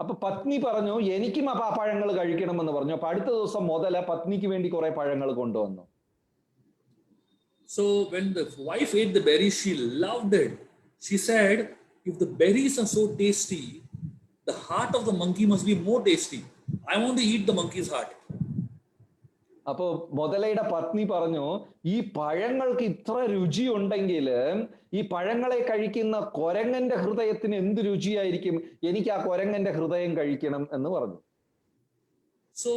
[SPEAKER 1] അപ്പൊ പത്നി പറഞ്ഞു, എനിക്കും അപ്പൊ ആ പഴങ്ങൾ കഴിക്കണമെന്ന് പറഞ്ഞു. അപ്പൊ അടുത്ത ദിവസം മുതല പത്നിക്ക് വേണ്ടി കുറെ പഴങ്ങൾ കൊണ്ടുവന്നു.
[SPEAKER 2] So when the wife ate the berries, she loved it. She said, if the berries are so tasty, the heart of the monkey must be more tasty. I want to eat the monkey's heart.
[SPEAKER 1] അപ്പോ മുതലയുടെ പത്നി പറഞ്ഞു, ഈ പഴങ്ങൾക്ക് ഇത്ര രുചി ഉണ്ടെങ്കിൽ ഈ പഴങ്ങളെ കഴിക്കുന്ന കൊരങ്ങന്റെ ഹൃദയത്തിന് എന്ത് രുചിയായിരിക്കും, എനിക്ക് ആ കൊരങ്ങന്റെ ഹൃദയം കഴിക്കണം എന്ന് പറഞ്ഞു.
[SPEAKER 2] So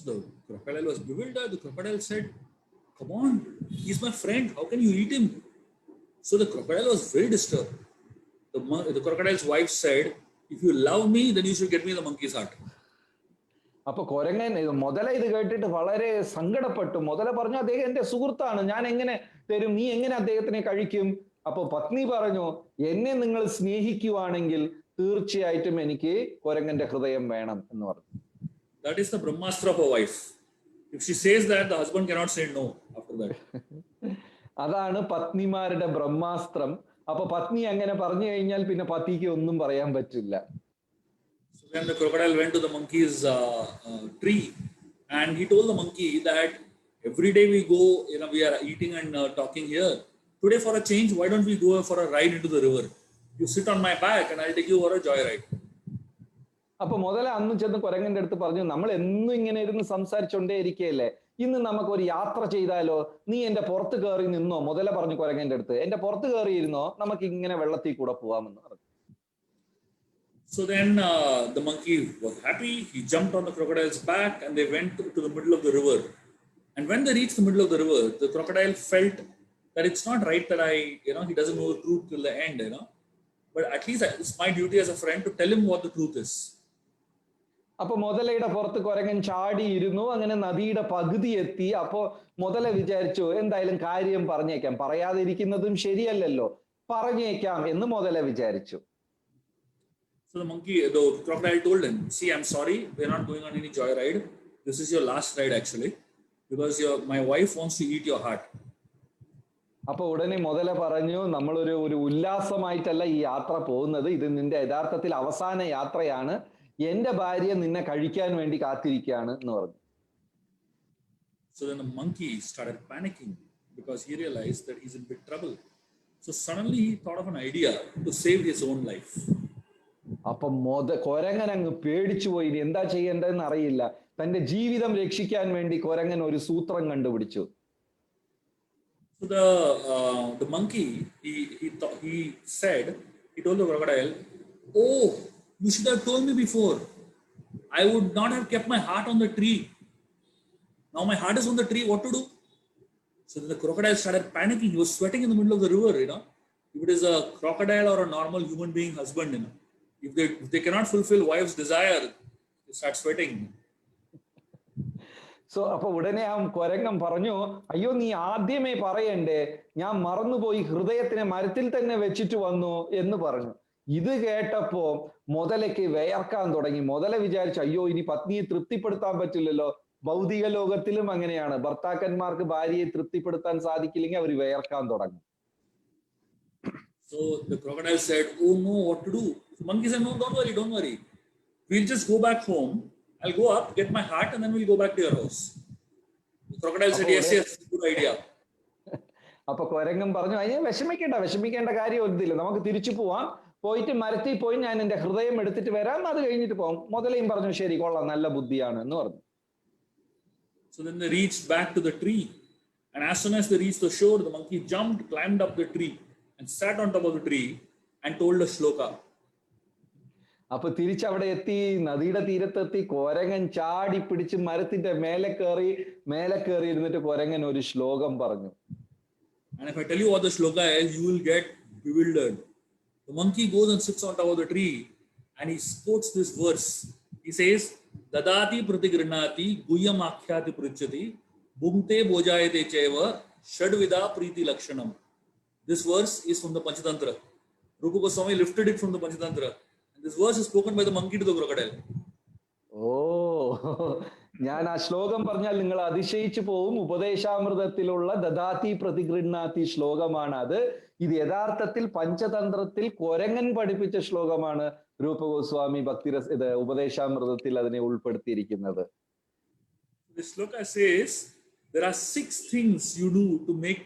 [SPEAKER 2] the crocodile was bewildered. The crocodile said, come on, he's my friend, how can you eat him? So the crocodile was very disturbed. The crocodile's wife said, if you love me, then you should get me the monkey's heart.
[SPEAKER 1] അപ്പൊ കൊരങ്ങൻ മുതല ഇത് കേട്ടിട്ട് വളരെ സങ്കടപ്പെട്ടു. മുതല പറഞ്ഞു, അദ്ദേഹം എന്റെ സുഹൃത്താണ്, ഞാൻ എങ്ങനെ തരും, നീ എങ്ങനെ അദ്ദേഹത്തിനെ കഴിക്കും? അപ്പൊ പത്നി പറഞ്ഞു, എന്നെ നിങ്ങൾ സ്നേഹിക്കുവാണെങ്കിൽ തീർച്ചയായിട്ടും എനിക്ക് കൊരങ്ങന്റെ ഹൃദയം വേണം എന്ന് പറഞ്ഞു.
[SPEAKER 2] That is the Brahmastra of a wife. If she says that, the husband cannot say no after that.
[SPEAKER 1] അതാണ് പത്നിമാരുടെ ബ്രഹ്മാസ്ത്രം. അപ്പൊ പത്നി അങ്ങനെ പറഞ്ഞു കഴിഞ്ഞാൽ പിന്നെ പതിക്ക് ഒന്നും പറയാൻ പറ്റില്ല.
[SPEAKER 2] So then the crocodile went to the monkey's tree and he told the monkey that every day we go, we are eating and talking here. Today for a change, why don't we go for a ride into the river? You sit on my back and I'll take you for a joyride.
[SPEAKER 1] അപ്പൊ മുതല അന്ന് ചെന്ന് കൊരങ്ങന്റെ അടുത്ത് പറഞ്ഞു, നമ്മൾ എന്നും ഇങ്ങനെ ഇരുന്ന് സംസാരിച്ചോണ്ടേ ഇരിക്കുകയല്ലേ, ഇന്ന് നമുക്ക് ഒരു യാത്ര ചെയ്താലോ, നീ എന്റെ പുറത്ത് കയറി നിന്നോ. മുതല പറഞ്ഞു കൊരങ്ങന്റെ അടുത്ത്, എന്റെ പുറത്ത് കയറി ഇരുന്നോ, നമുക്ക് ഇങ്ങനെ വെള്ളത്തിൽ കൂടെ പോവാമെന്ന് പറഞ്ഞു.
[SPEAKER 2] So then the monkey was happy. He jumped on the crocodile's back and they went to the middle of the river. And when they reached the middle of the river, the crocodile felt that it's not right that he doesn't know the truth till the end, But at least it's my duty as a friend to tell him what the truth is.
[SPEAKER 1] അപ്പൊ മുതലയുടെ പുറത്ത് കൊരങ്ങൻ ചാടി ഇരുന്നു. അങ്ങനെ നദിയുടെ പകുതി എത്തി. അപ്പോ മുതല വിചാരിച്ചു, എന്തായാലും കാര്യം പറഞ്ഞേക്കാം, പറയാതിരിക്കുന്നതും ശരിയല്ലല്ലോ, പറഞ്ഞേക്കാം എന്ന് മുതല വിചാരിച്ചു.
[SPEAKER 2] So the crocodile told him, see, I'm sorry, we're not going on any joyride. This is your last ride actually, because my wife wants to eat your heart.
[SPEAKER 1] അപ്പൊ ഉടനെ മുതല പറഞ്ഞു, നമ്മളൊരു ഉല്ലാസമായിട്ടല്ല ഈ യാത്ര പോകുന്നത്, ഇത് നിന്റെ യഥാർത്ഥത്തിൽ അവസാന യാത്രയാണ്, എന്റെ ഭാര്യ നിന്നെ കഴിക്കാൻ വേണ്ടി കാത്തിരിക്കുകയാണ് എന്ന് പറഞ്ഞു.
[SPEAKER 2] So then the monkey started panicking because he realized that he's in big trouble. So suddenly he thought of an idea to save his own life.
[SPEAKER 1] അപ്പൊ കൊരങ്ങൻ അങ്ങ് പേടിച്ചു പോയി, ഇനി എന്താ ചെയ്യേണ്ടതെന്ന് അറിയില്ല. തന്റെ ജീവിതം രക്ഷിക്കാൻ വേണ്ടി കൊരങ്ങൻ ഒരു സൂത്രം കണ്ടുപിടിച്ചു.
[SPEAKER 2] So the monkey he told the crocodile, oh, you should have told me before. I would not have kept my heart on the tree. Now my heart is on the tree, what to do? So the crocodile started panicking. He was sweating in the middle of the river, If it is a crocodile or a normal human being husband, if they cannot fulfill wife's desire, they start sweating.
[SPEAKER 1] So അപ്പൊ ഉടനെ ആ കൊരങ്ങൻ പറഞ്ഞു, അയ്യോ നീ ആദ്യമേ പറയണ്ടേ, ഞാൻ മറന്നുപോയി, ഹൃദയത്തിനെ മരത്തിൽ തന്നെ വെച്ചിട്ട് വന്നു എന്ന് പറഞ്ഞു. ഇത് കേട്ടപ്പോ മുതലയ്ക്ക് വിയർക്കാൻ തുടങ്ങി. മുതല വിചാരിച്ചു, അയ്യോ ഇനി പത്നിയെ തൃപ്തിപ്പെടുത്താൻ പറ്റില്ലല്ലോ, ഭൗതിക ലോകത്തിലും അങ്ങനെയാണ്. ഭർത്താക്കന്മാർക്ക് ഭാര്യയെ തൃപ്തിപ്പെടുത്താൻ സാധിക്കില്ലെങ്കിൽ അവർ വിയർക്കാൻ തുടങ്ങും.
[SPEAKER 2] So the crocodile said, "Oh no, what to do?" The monkey said, "No, don't worry. We'll just go back home. I'll go up, get my heart, and then we'll go back to your house." The crocodile said, "Yes, good idea."
[SPEAKER 1] അപ്പൊ കുരങ്ങൻ പറഞ്ഞു, അതിന് വിഷമിക്കേണ്ട കാര്യം ഒന്നുമില്ല, നമുക്ക് തിരിച്ചു പോവാം, പോയിട്ട് മരത്തിൽ പോയി ഞാൻ എന്റെ ഹൃദയം എടുത്തിട്ട് വരാം, അത് കഴിഞ്ഞിട്ട് പോവാം. മുതലയും പറഞ്ഞു, ശരി, കൊള്ളാം, നല്ല ബുദ്ധിയാണ് എന്ന് പറഞ്ഞു.
[SPEAKER 2] So then they reached back to the tree, and as soon as they reached the shore, the monkey jumped, climbed up the tree, and sat on top of the tree and told a shloka.
[SPEAKER 1] അപ്പൊ തിരിച്ചവിടെ എത്തി, നദിയുടെ തീരത്തെത്തി, കുരങ്ങൻ ചാടി പിടിച്ച് മരത്തിന്റെ മേലെ കയറി ഇരുന്നിട്ട് കുരങ്ങൻ ഒരു ശ്ലോകം പറഞ്ഞു.
[SPEAKER 2] And if I tell you what the shloka is, you will get bewildered. The monkey goes and sits on top of the tree and he quotes this verse. He says, "Dadati pratigrinati guhyam akhyati pruchati bhumte bojayate cheva shadvida priti lakshanam." This verse is from the Panchatantra. Rupa Goswami lifted it from the Panchatantra. And this verse is spoken by the monkey to the crocodile.
[SPEAKER 1] ഞാൻ ആ ശ്ലോകം പറഞ്ഞാൽ നിങ്ങൾ അതിശയിച്ചു പോവും. ഉപദേശാമൃതത്തിലുള്ള ദദാതി പ്രതിഗൃഹാതി ശ്ലോകമാണ് അത്. ഇത് യഥാർത്ഥത്തിൽ പഞ്ചതന്ത്രത്തിൽ കൊരങ്ങൻ പഠിപ്പിച്ച ശ്ലോകമാണ്. രൂപഗോസ്വാമി ഇത് ഉപദേശാമൃതത്തിൽ അതിനെ ഉൾപ്പെടുത്തിയിരിക്കുന്നത്.
[SPEAKER 2] This shloka says there are 6 things you do to make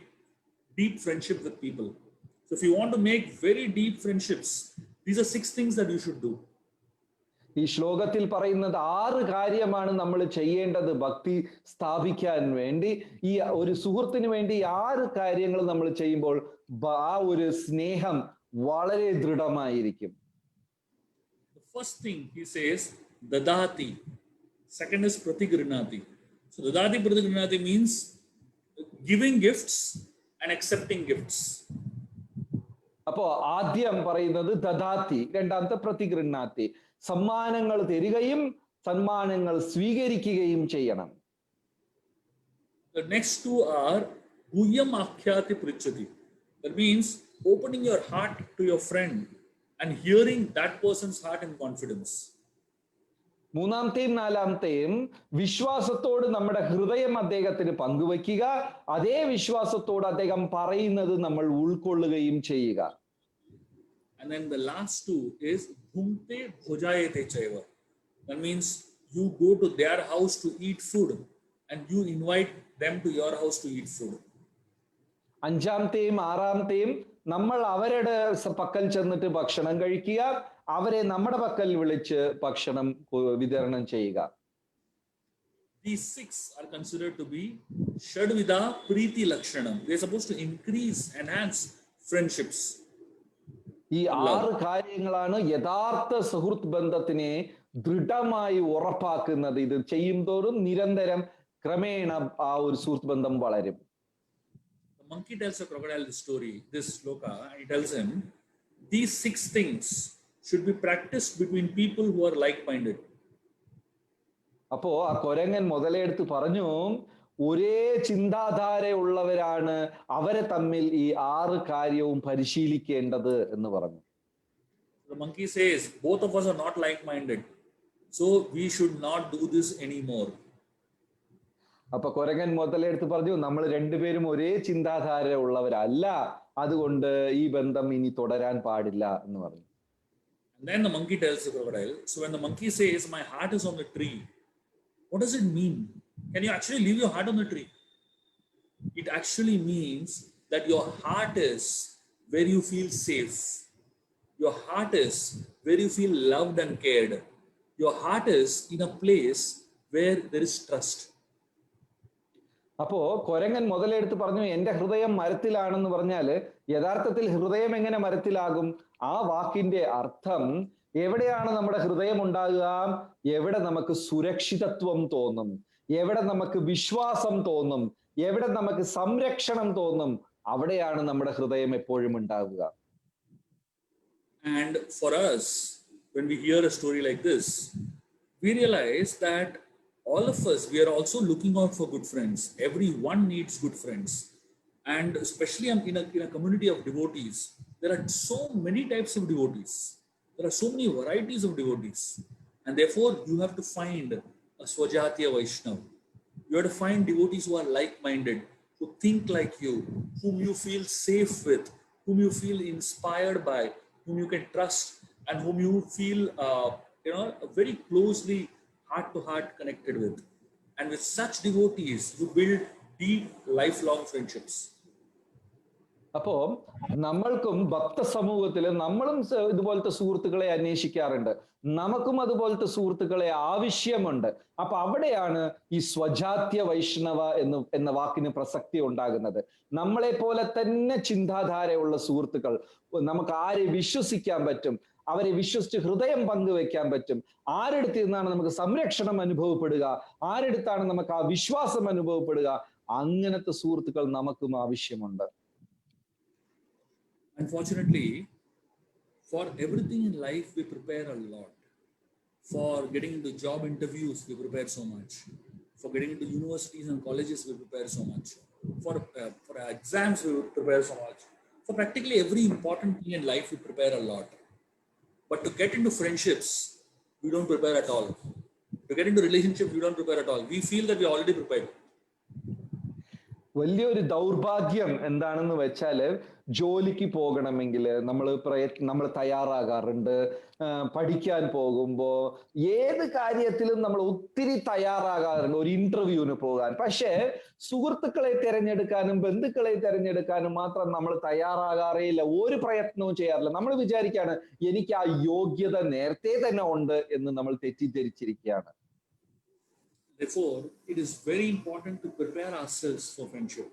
[SPEAKER 2] deep friendship with people. So if you want to make very deep friendships, these are 6 things that you should do.
[SPEAKER 1] ഈ ശ്ലോകത്തിൽ പറയുന്നത് 6 കാര്യമാണ് നമ്മൾ ചെയ്യേണ്ടത് ഭക്തി സ്ഥാപിക്കാൻ വേണ്ടി. ഈ ഒരു സുഹൃത്തിന് വേണ്ടി 6 കാര്യങ്ങൾ നമ്മൾ ചെയ്യുമ്പോൾ ആ ഒരു സ്നേഹം വളരെ ദൃഢമായിരിക്കും.
[SPEAKER 2] The first thing he says, dadati. Second is pratigrinati. So dadati pratigrinati means giving gifts and accepting gifts.
[SPEAKER 1] അപ്പോ ആദ്യം പറയുന്നത് ദദാതി, രണ്ടാമത്തെ പ്രതിഗൃഹാതി, സമ്മാനങ്ങൾ തരികയും സമ്മാനങ്ങൾ സ്വീകരിക്കുകയും ചെയ്യണം.
[SPEAKER 2] The next 2 are guhyam akhyati prichati. That means opening your heart to your friend and hearing that person's heart in confidence.
[SPEAKER 1] മൂന്നാമത്തെയും നാലാമത്തെയും വിശ്വാസത്തോട് നമ്മുടെ ഹൃദയം അദ്ദേഹത്തിന് പങ്കുവയ്ക്കുക, അതേ വിശ്വാസത്തോട് അദ്ദേഹം പറയുന്നത് നമ്മൾ ഉൾക്കൊള്ളുകയും ചെയ്യുക.
[SPEAKER 2] And then the last 2 is bhumte bhojayate chaiva. That means you go to their house to eat food and you invite them to your house to eat food.
[SPEAKER 1] അഞ്ചാമത്തെയും ആറാമത്തെയും നമ്മൾ അവരുടെ പക്കൽ ചെന്നിട്ട് ഭക്ഷണം കഴിക്കുക, അവരെ നമ്മുടെ പക്കൽ വിളിച്ച് ഭക്ഷണം വിതരണം ചെയ്യുക.
[SPEAKER 2] These 6 are considered to be shadvida priti lakshanam. They are supposed to increase, enhance friendships.
[SPEAKER 1] ഈ 6 കാര്യങ്ങളാണ് യഥാർത്ഥ സുഹൃത്ത് ബന്ധത്തിനെ ദൃഢമായി ഉറപ്പാക്കുന്നത്. ഇത് ചെയ്യും തോറും നിരന്തരം ക്രമേണ ആ ഒരു സുഹൃത്ത് ബന്ധം വളരും.
[SPEAKER 2] The monkey tells a crocodile this story, this shloka, and he tells him these 6 things should be practiced between people who are like-minded.
[SPEAKER 1] അപ്പോ ആ കൊരങ്ങൻ മുതലെടുത്ത് പറഞ്ഞു, ഒരേ ചിന്താധാരയുള്ളവരാണ് അവരെ തമ്മിൽ ഈ 6 കാര്യവും പരിശീലിക്കേണ്ടത് എന്ന് പറഞ്ഞു.
[SPEAKER 2] The monkey says both of us are not like-minded, so we should not do this anymore.
[SPEAKER 1] അപ്പൊ കൊരങ്ങൻ മുതലെടുത്ത് പറഞ്ഞു, നമ്മൾ രണ്ടുപേരും ഒരേ ചിന്താധാര ഉള്ളവരല്ല, അതുകൊണ്ട് ഈ ബന്ധം ഇനി തുടരാൻ പാടില്ല എന്ന് പറഞ്ഞു.
[SPEAKER 2] And then the monkey tells the crocodile, so when the monkey says my heart is on the tree, what does it mean? Can you actually leave your heart on the tree? It actually means that your heart is where you feel safe. Your heart is where you feel loved and cared. Your heart is in a place where there is trust.
[SPEAKER 1] അപ്പോ കൊരങ്ങൻ മുതലെടുത്ത് പറഞ്ഞു, എന്റെ ഹൃദയം മരത്തിലാണെന്ന് പറഞ്ഞാല് യഥാർത്ഥത്തിൽ ഹൃദയം എങ്ങനെ മരത്തിലാകും? ആ വാക്കിന്റെ അർത്ഥം എവിടെയാണ് നമ്മുടെ ഹൃദയം ഉണ്ടാകുക? എവിടെ നമുക്ക് സുരക്ഷിതത്വം തോന്നും, എവിടെ നമുക്ക് വിശ്വാസം തോന്നും, എവിടെ നമുക്ക് സംരക്ഷണം തോന്നും, അവിടെയാണ് നമ്മുടെ ഹൃദയം എപ്പോഴും ഉണ്ടാകുക.
[SPEAKER 2] And for us, when we hear a story like this, we realize that all of us, we are also looking out for good friends. Everyone needs good friends. And especially in a community of devotees, there are so many types of devotees. There are so many varieties of devotees. And therefore, you have to find a Swajatiya Vaishnava. You have to find devotees who are like-minded, who think like you, whom you feel safe with, whom you feel inspired by, whom you can trust, and whom you feel, very closely heart to heart connected with. And with such devotees, you build deep, lifelong friendships.
[SPEAKER 1] അപ്പോ നമ്മൾക്കും ഭക്ത സമൂഹത്തില് നമ്മളും ഇതുപോലത്തെ സുഹൃത്തുക്കളെ അന്വേഷിക്കാറുണ്ട്. നമുക്കും അതുപോലത്തെ സുഹൃത്തുക്കളെ ആവശ്യമുണ്ട്. അപ്പൊ അവിടെയാണ് ഈ സ്വജാത്യ വൈഷ്ണവ എന്ന വാക്കിന് പ്രസക്തി ഉണ്ടാകുന്നത്. നമ്മളെ പോലെ തന്നെ ചിന്താധാരയുള്ള സുഹൃത്തുക്കൾ, നമുക്ക് ആരെ വിശ്വസിക്കാൻ പറ്റും, അവരെ വിശ്വസിച്ച് ഹൃദയം പങ്കുവെക്കാൻ പറ്റും, ആരെടുത്ത് നിന്നാണ് നമുക്ക് സംരക്ഷണം അനുഭവപ്പെടുക, ആരെടുത്താണ് നമുക്ക് ആ വിശ്വാസം അനുഭവപ്പെടുക, അങ്ങനത്തെ സുഹൃത്തുക്കൾ നമുക്കും ആവശ്യമുണ്ട്.
[SPEAKER 2] Unfortunately, for everything in life, we prepare a lot. For getting into job interviews, we prepare so much. For getting into universities and colleges, we prepare so much. For exams, we prepare so much. For practically every important thing in life, we prepare a lot. But to get into friendships, we don't prepare at all. To get into relationships, we don't prepare at all. We feel that we are already prepared.
[SPEAKER 1] വലിയൊരു ദൗർഭാഗ്യം എന്താണെന്ന് വെച്ചാല്, ജോലിക്ക് പോകണമെങ്കിൽ നമ്മൾ തയ്യാറാകാറുണ്ട്. പഠിക്കാൻ പോകുമ്പോ ഏത് കാര്യത്തിലും നമ്മൾ ഒത്തിരി തയ്യാറാകാറുണ്ട്, ഒരു ഇന്റർവ്യൂവിന് പോകാൻ. പക്ഷേ സുഹൃത്തുക്കളെ തിരഞ്ഞെടുക്കാനും ബന്ധുക്കളെ തിരഞ്ഞെടുക്കാനും മാത്രം നമ്മൾ തയ്യാറാകാറേ ഇല്ല, ഒരു പ്രയത്നവും ചെയ്യാറില്ല. നമ്മൾ വിചാരിക്കുകയാണ് എനിക്ക് ആ യോഗ്യത നേരത്തെ തന്നെ ഉണ്ട് എന്ന് നമ്മൾ തെറ്റിദ്ധരിച്ചിരിക്കുകയാണ്.
[SPEAKER 2] Therefore, it is very important to prepare ourselves for friendship.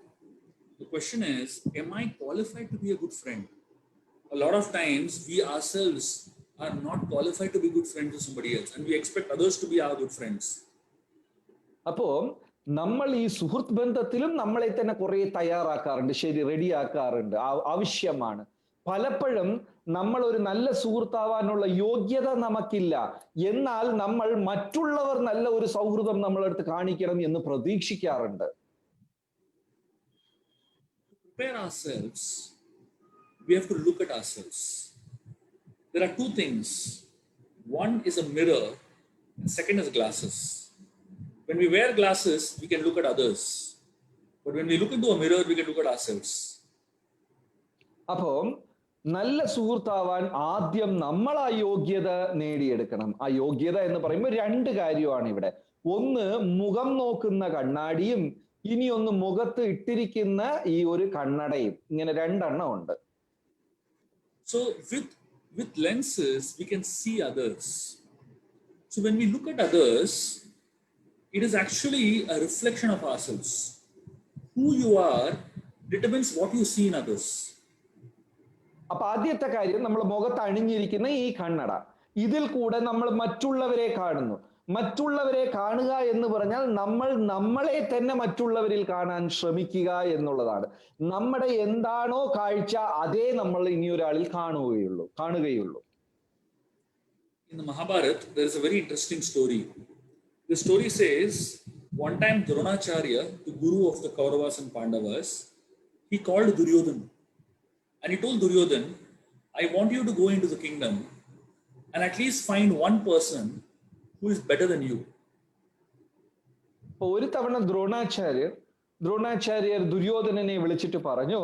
[SPEAKER 2] The question is, am I qualified to be a good friend? A lot of times, we ourselves are not qualified to be good friends to somebody else, and we expect others to be our good friends.
[SPEAKER 1] അപ്പോ നമ്മൾ ഈ സുഹൃത്ത് ബന്ധത്തിലും നമ്മളെ തന്നെ കുറെ തയ്യാറാക്കാറുണ്ട്, ശരി, റെഡിയാക്കാറുണ്ട്, ആവശ്യമാണ്. പലപ്പോഴും നമ്മൾ ഒരു നല്ല സുഹൃത്താവാനുള്ള യോഗ്യത നമുക്കില്ല, എന്നാൽ നമ്മൾ മറ്റുള്ളവർ നല്ല ഒരു സൗഹൃദം നമ്മളടുത്ത് കാണിക്കണം എന്ന് പ്രതീക്ഷിക്കാറുണ്ട്.
[SPEAKER 2] To prepare ourselves, we have to look at ourselves. There are two things. One is a mirror, and second is glasses. When we wear glasses, we can look at others. But when we look into a mirror, we can look at ourselves.
[SPEAKER 1] അപ്പോ നല്ല സുഹൃത്താവാൻ ആദ്യം നമ്മൾ ആ യോഗ്യത നേടിയെടുക്കണം. ആ യോഗ്യത എന്ന് പറയുമ്പോൾ രണ്ട് കാര്യമാണ് ഇവിടെ. ഒന്ന് മുഖം നോക്കുന്ന കണ്ണാടിയും, ഇനിയൊന്ന് മുഖത്ത് ഇട്ടിരിക്കുന്ന ഈ ഒരു കണ്ണടയും. ഇങ്ങനെ രണ്ടെണ്ണം ഉണ്ട്.
[SPEAKER 2] So with lenses, we can see others. So when we look at others, it is actually a reflection of ourselves. Who you are determines what you see in others.
[SPEAKER 1] അപ്പൊ ആദ്യത്തെ കാര്യം, നമ്മൾ മുഖത്ത് അണിഞ്ഞിരിക്കുന്ന ഈ കണ്ണട, ഇതിൽ കൂടെ നമ്മൾ മറ്റുള്ളവരെ കാണുന്നു. മറ്റുള്ളവരെ കാണുക എന്ന് പറഞ്ഞാൽ നമ്മൾ നമ്മളെ തന്നെ മറ്റുള്ളവരിൽ കാണാൻ ശ്രമിക്കുക എന്നുള്ളതാണ്. നമ്മുടെ എന്താണോ കാഴ്ച, അതേ നമ്മൾ ഇനി ഒരാളിൽ കാണുകയുള്ളൂ.
[SPEAKER 2] In the Mahabharata, there is a very interesting story. The story says, one time Dronacharya, the guru of the Kauravas and Pandavas, he called Duryodhana. And he told Duryodhana, I want you to go into the kingdom and at least find one person who is better than you.
[SPEAKER 1] ഒരു തവണ ദ്രോണാചാര്യർ ദുര്യോധനനെ വിളിച്ചിട്ട് പറഞ്ഞു,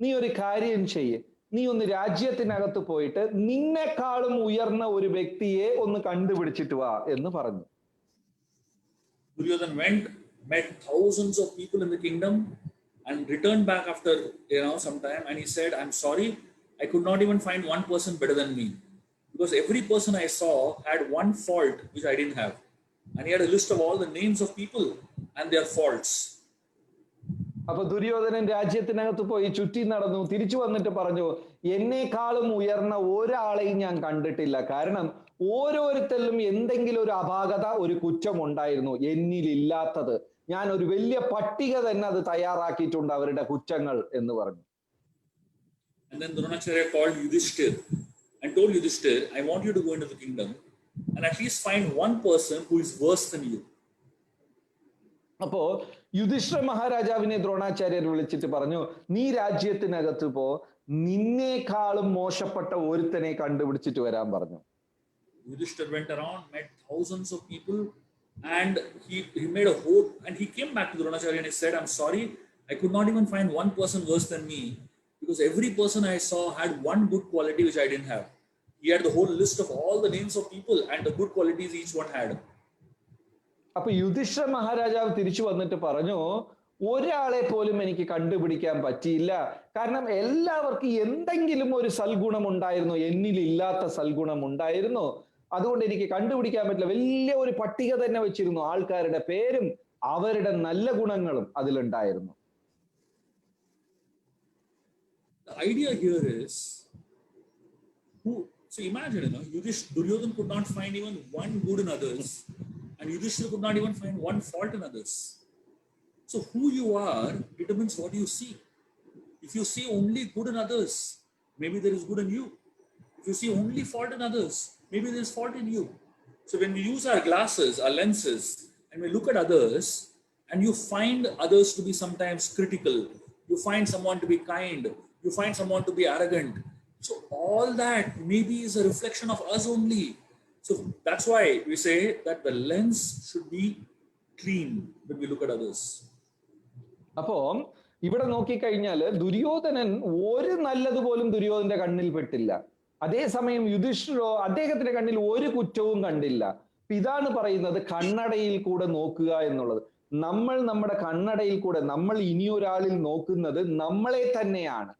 [SPEAKER 1] നീ ഒരു കാര്യം ചെയ്യ്, നീ ഒന്ന് രാജ്യത്തിനകത്ത് പോയിട്ട് നിന്നെക്കാളും ഉയർന്ന ഒരു വ്യക്തിയെ ഒന്ന് കണ്ടുപിടിച്ചിട്ട് വാ എന്ന് പറഞ്ഞു.
[SPEAKER 2] Duryodhana went, met thousands of people in the kingdom, and returned back after some time, and he said, I'm sorry, I could not even find one person better than me, because every person I saw had one fault which I didn't have. And he had a list of all the names of people and their faults.
[SPEAKER 1] അപ്പൊ ദുര്യോധനൻ രാജ്യത്തിനകത്ത് പോയി ചുറ്റി നടന്നു, തിരിച്ചു വന്നിട്ട് പറഞ്ഞു, എന്നെക്കാളും ഉയർന്ന ഒരാളെയും ഞാൻ കണ്ടിട്ടില്ല. കാരണം ഓരോരുത്തരിലും എന്തെങ്കിലും ഒരു അപാകത, ഒരു കുറ്റം ഉണ്ടായിരുന്നു, എന്നിലില്ലാത്തത്. ഞാൻ ഒരു വലിയ പട്ടിക തന്നെ അത് തയ്യാറാക്കിയിട്ടുണ്ട് അവരുടെ കുറ്റങ്ങൾ എന്ന് പറഞ്ഞു.
[SPEAKER 2] And then Dronacharya called Yudhishthir and told Yudhishthir, I want you to go into the kingdom and at least find one person who is worse than you.
[SPEAKER 1] അപ്പോ യുധിഷ്ഠിര മഹാരാജാവിനെ ദ്രോണാചാര്യർ വിളിച്ചിട്ട് പറഞ്ഞു, നീ രാജ്യത്തിനകത്ത് പോ, നിന്നേക്കാളും മോശപ്പെട്ട ഒരുത്തനെ കണ്ടുപിടിച്ചിട്ട് വരാൻ പറഞ്ഞു.
[SPEAKER 2] Yudhishthir went around, met thousands of people, And he made a whole, and he came back to Dronacharya and he said, I'm sorry, I could not even find one person worse than me, because every person I saw had one good quality which I didn't have. He had the whole list of all the names of people and the good qualities each one had.
[SPEAKER 1] അപ്പൊ യുധിഷ്ഠിര മഹാരാജാവ് തിരിച്ചു വന്നിട്ട് പറഞ്ഞു, ഒരാളെ പോലും എനിക്ക് കണ്ടുപിടിക്കാൻ പറ്റിയില്ല. കാരണം എല്ലാവർക്കും എന്തെങ്കിലും ഒരു സൽഗുണം ഉണ്ടായിരുന്നു, എന്നിലില്ലാത്ത സൽഗുണം ഉണ്ടായിരുന്നു. അതുകൊണ്ട് എനിക്ക് കണ്ടുപിടിക്കാൻ പറ്റില്ല. വലിയ ഒരു പട്ടിക തന്നെ വെച്ചിരുന്നു, ആൾക്കാരുടെ പേരും അവരുടെ നല്ല ഗുണങ്ങളും അതിലുണ്ടായിരുന്നു.
[SPEAKER 2] The idea here is, so imagine, Duryodhan could not find even one good in others, and Yudhishthira could not even find one fault in others. So who you are determines what you see. If you see only good in others, maybe there is good in you. If you see only fault in others, maybe there is fault in you. So when we use our glasses, our lenses, and we look at others, and you find others to be sometimes critical, you find someone to be kind, you find someone to be arrogant. So all that maybe is a reflection of us only. So that's why we say that the lens should be clean when we look at others.
[SPEAKER 1] അപ്പോ ഇവിടെ നോക്കിക്കഴിഞ്ഞാല് ദുര്യോധനൻ ഒരു നല്ലതുപോലും ദുര്യോധനന്റെ കണ്ണിൽ പെട്ടില്ല. അതേസമയം യുധിഷ്ഠിരോ അദ്ദേഹത്തിന്റെ കണ്ണിൽ ഒരു കുറ്റവും കണ്ടില്ല. ഇതാണ് പറയുന്നത് കണ്ണടയിൽ കൂടെ നോക്കുക എന്നുള്ളത്. നമ്മൾ നമ്മുടെ കണ്ണടയിൽ കൂടെ, നമ്മൾ ഇനിയൊരാളിൽ നോക്കുന്നത് നമ്മളെ തന്നെയാണ്.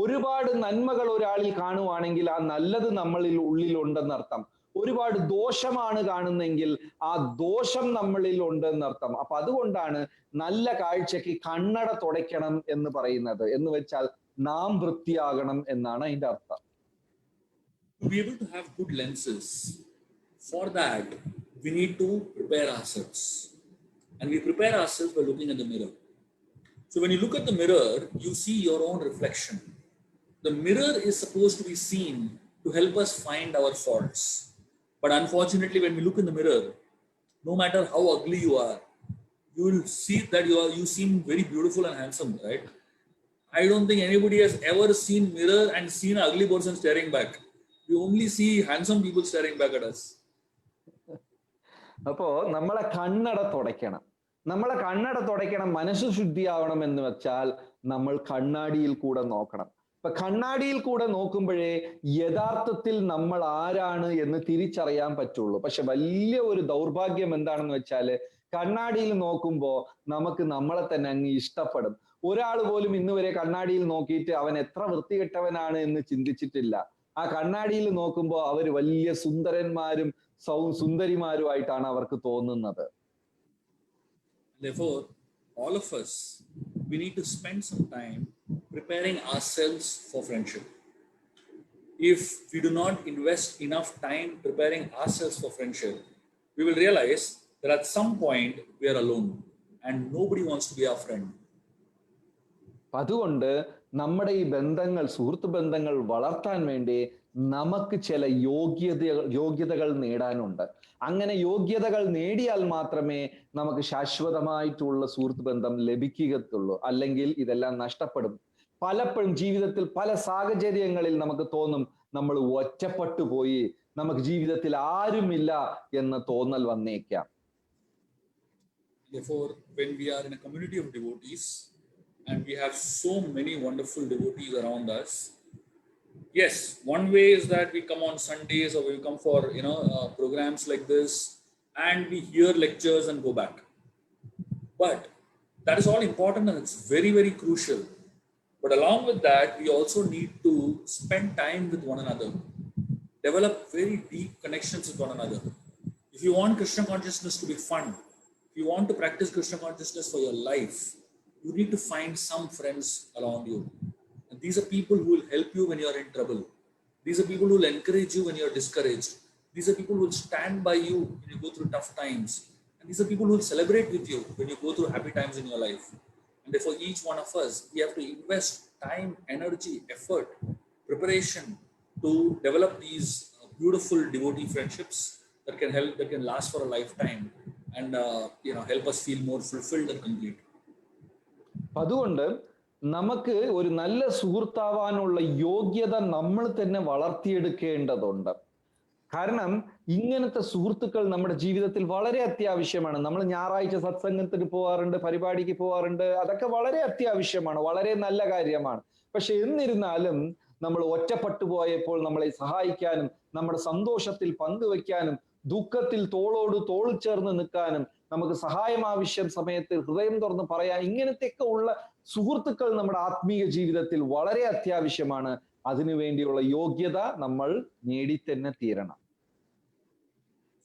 [SPEAKER 1] ഒരുപാട് നന്മകൾ ഒരാളിൽ കാണുവാണെങ്കിൽ ആ നല്ലത് നമ്മളിൽ ഉള്ളിലുണ്ടെന്നർത്ഥം. ഒരുപാട് ദോഷമാണ് കാണുന്നെങ്കിൽ ആ ദോഷം നമ്മളിൽ ഉണ്ടെന്നർത്ഥം. അപ്പൊ അതുകൊണ്ടാണ് നല്ല കാഴ്ചക്ക് കണ്ണട തുടയ്ക്കണം എന്ന് പറയുന്നത്. എന്ന് വെച്ചാൽ നാം വൃത്തിയാകണം എന്നാണ് അതിന്റെ അർത്ഥം.
[SPEAKER 2] To be able to have good lenses, for that we need to prepare ourselves, and we prepare ourselves by looking at the mirror. So when you look at the mirror, you see your own reflection. The mirror is supposed to be seen to help us find our faults, but unfortunately when we look in the mirror, no matter how ugly you are, you will see that you seem very beautiful and handsome, right? I don't think anybody has ever seen mirror and seen an ugly person staring back. We only see handsome people staring back at us.
[SPEAKER 1] അപ്പോ നമ്മളെ കണ്ണട തുടയ്ക്കണം. നമ്മളെ കണ്ണട തുടയ്ക്കണം, മനസ്സ് ശുദ്ധിയാവണം എന്ന് വെച്ചാൽ നമ്മൾ കണ്ണാടിയിൽ കൂടെ നോക്കണം. അപ്പൊ കണ്ണാടിയിൽ കൂടെ നോക്കുമ്പോഴേ യഥാർത്ഥത്തിൽ നമ്മൾ ആരാണ് എന്ന് തിരിച്ചറിയാൻ പറ്റുള്ളൂ. പക്ഷെ വലിയ ഒരു ദൗർഭാഗ്യം എന്താണെന്ന് വെച്ചാല് കണ്ണാടിയിൽ നോക്കുമ്പോ നമുക്ക് നമ്മളെ തന്നെ അങ്ങ് ഇഷ്ടപ്പെടും. ഒരാൾ പോലും ഇന്ന് വരെ കണ്ണാടിയിൽ നോക്കിയിട്ട് അവൻ എത്ര വൃത്തികെട്ടവനാണ് എന്ന് ചിന്തിച്ചിട്ടില്ല. ആ കണ്ണാടിയിൽ നോക്കുമ്പോൾ അവർ വലിയ സുന്ദരന്മാരും സുന്ദരിമാരുമായിട്ടാണ് അവർക്ക് തോന്നുന്നത്.
[SPEAKER 2] Therefore, all of us, we need to spend some time preparing ourselves for friendship. If we do not invest enough time preparing ourselves for friendship, we will realize that at some point we are alone and nobody wants to be our friend.
[SPEAKER 1] അതുകൊണ്ട് നമ്മുടെ ഈ ബന്ധങ്ങൾ, സുഹൃത്ത് ബന്ധങ്ങൾ വളർത്താൻ വേണ്ടി നമുക്ക് ചില യോഗ്യതകൾ നേടാനുണ്ട്. അങ്ങനെ യോഗ്യതകൾ നേടിയാൽ മാത്രമേ നമുക്ക് ശാശ്വതമായിട്ടുള്ള സുഹൃത്ത് ബന്ധം ലഭിക്കുകയുള്ളൂ. അല്ലെങ്കിൽ ഇതെല്ലാം നഷ്ടപ്പെടും. പലപ്പോഴും ജീവിതത്തിൽ പല സാഹചര്യങ്ങളിൽ നമുക്ക് തോന്നും നമ്മൾ ഒറ്റപ്പെട്ടു പോയി, നമുക്ക് ജീവിതത്തിൽ ആരുമില്ല എന്ന തോന്നൽ വന്നേക്കാം.
[SPEAKER 2] Therefore, when we are in a community of devotees and we have so many wonderful devotees around us, yes, one way is that we come on Sundays or we come for programs like this and we hear lectures and go back. But that is all important and it's very, very crucial. But along with that, we also need to spend time with one another, develop very deep connections with one another. If you want Krishna consciousness to be fun, if you want to practice Krishna consciousness for your life, you need to find some friends around you. And these are people who will help you when you are in trouble. These are people who will encourage you when you are discouraged. These are people who will stand by you when you go through tough times. And these are people who will celebrate with you when you go through happy times in your life. And therefore, each one of us, we have to invest time, energy, effort, preparation to develop these beautiful devotee friendships that can help, that can last for a lifetime and help us feel more fulfilled and complete.
[SPEAKER 1] അതുകൊണ്ട് നമുക്ക് ഒരു നല്ല സുഹൃത്താവാനുള്ള യോഗ്യത നമ്മൾ തന്നെ വളർത്തിയെടുക്കേണ്ടതുണ്ട്. കാരണം ഇങ്ങനത്തെ സുഹൃത്തുക്കൾ നമ്മുടെ ജീവിതത്തിൽ വളരെ അത്യാവശ്യമാണ്. നമ്മൾ ഞായറാഴ്ച സത്സംഗത്തിന് പോവാറുണ്ട്, പരിപാടിക്ക് പോവാറുണ്ട്. അതൊക്കെ വളരെ അത്യാവശ്യമാണ്, വളരെ നല്ല കാര്യമാണ്. പക്ഷെ എന്നിരുന്നാലും നമ്മൾ ഒറ്റപ്പെട്ടു പോയപ്പോൾ നമ്മളെ സഹായിക്കാനും നമ്മുടെ സന്തോഷത്തിൽ പങ്കുവെക്കാനും ദുഃഖത്തിൽ തോളോട് തോൾ ചേർന്ന് നിൽക്കാനും നമുക്ക് സഹായം ആവശ്യം സമയത്ത് ഹൃദയം തുറന്ന് പറയാൻ ഇങ്ങനത്തെയൊക്കെ ഉള്ള സുഹൃത്തുക്കൾ നമ്മുടെ ആത്മീയ ജീവിതത്തിൽ വളരെ അത്യാവശ്യമാണ്. അതിനു വേണ്ടിയുള്ള യോഗ്യത നമ്മൾ നേടി തന്നെ തീരണം.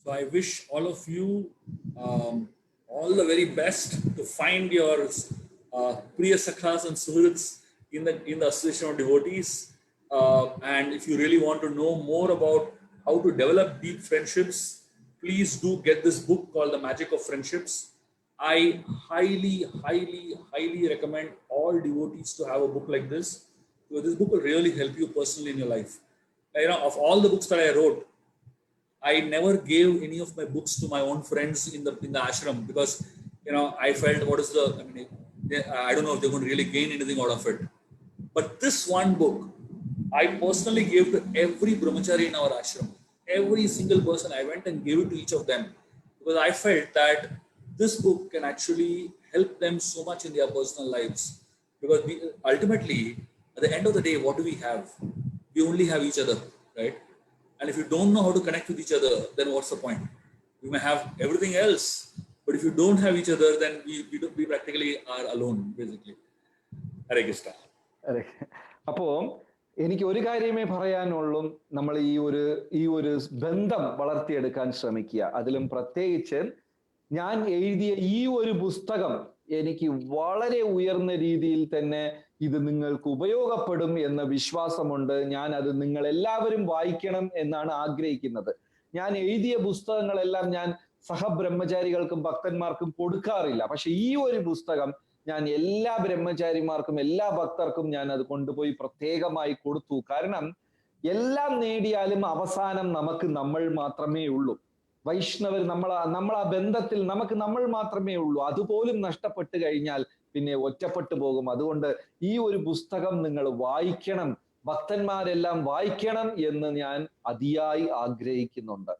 [SPEAKER 2] So I wish all of you all the very best to find your Priya Sakhas and Suhrits in the Association of Devotees. And if you really want to know more about how to develop deep friendships, please do get this book called The Magic of Friendships. I highly, highly, highly recommend all devotees to have a book like this, because this book will really help you personally in your life. You know, of all the books that I wrote, I never gave any of my books to my own friends in the ashram, because you know I felt I don't know if they're going to really gain anything out of it. But this one book I personally gave to every brahmachari in our ashram. Every single person I went and gave it to each of them, because I felt that this book can actually help them so much in their personal lives. Because ultimately, at the end of the day, what do we have? We only have each other, right? And if you don't know how to connect with each other, then what's the point? We may have everything else, but if you don't have each other, then we practically are alone, basically. Hare Krishna.
[SPEAKER 1] അപ്പോ എനിക്ക് ഒരു കാര്യമേ പറയാനുള്ളൂ, നമ്മൾ ഈ ഒരു ബന്ധം വളർത്തിയെടുക്കാൻ ശ്രമിക്കുക. അതിലും പ്രത്യേകിച്ച് ഞാൻ എഴുതിയ ഈ ഒരു പുസ്തകം എനിക്ക് വളരെ ഉയർന്ന രീതിയിൽ തന്നെ ഇത് നിങ്ങൾക്ക് ഉപയോഗപ്പെടും എന്ന വിശ്വാസമുണ്ട്. ഞാൻ അത് നിങ്ങൾ എല്ലാവരും വായിക്കണം എന്നാണ് ആഗ്രഹിക്കുന്നത്. ഞാൻ എഴുതിയ പുസ്തകങ്ങളെല്ലാം ഞാൻ സഹബ്രഹ്മചാരികൾക്കും ഭക്തന്മാർക്കും കൊടുക്കാറില്ല. പക്ഷെ ഈ ഒരു പുസ്തകം ഞാൻ എല്ലാ ബ്രഹ്മചാരിമാർക്കും എല്ലാ ഭക്തർക്കും ഞാൻ അത് കൊണ്ടുപോയി പ്രത്യേകമായി കൊടുത്തു. കാരണം എല്ലാം നേടിയാലും അവസാനം നമുക്ക് നമ്മൾ മാത്രമേ ഉള്ളൂ. വൈഷ്ണവർ നമ്മൾ ആ ബന്ധത്തിൽ നമുക്ക് നമ്മൾ മാത്രമേ ഉള്ളൂ. അതുപോലും നഷ്ടപ്പെട്ടു കഴിഞ്ഞാൽ പിന്നെ ഒറ്റപ്പെട്ടു പോകും. അതുകൊണ്ട് ഈ ഒരു പുസ്തകം നിങ്ങൾ വായിക്കണം, ഭക്തന്മാരെല്ലാം വായിക്കണം എന്ന് ഞാൻ അതിയായി ആഗ്രഹിക്കുന്നുണ്ട്.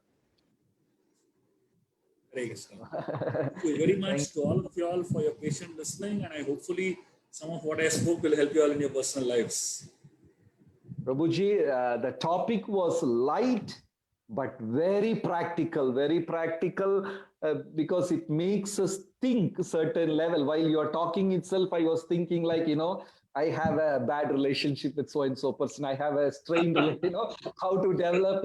[SPEAKER 2] Thank you very much to all of you all for your patient listening, and hopefully some of what I spoke will help you all in your personal lives.
[SPEAKER 1] Prabhuji, the topic was light but very practical, because it makes us think certain level. While you're talking itself, I was thinking like, I have a bad relationship with so and so person. I have a strained, how to develop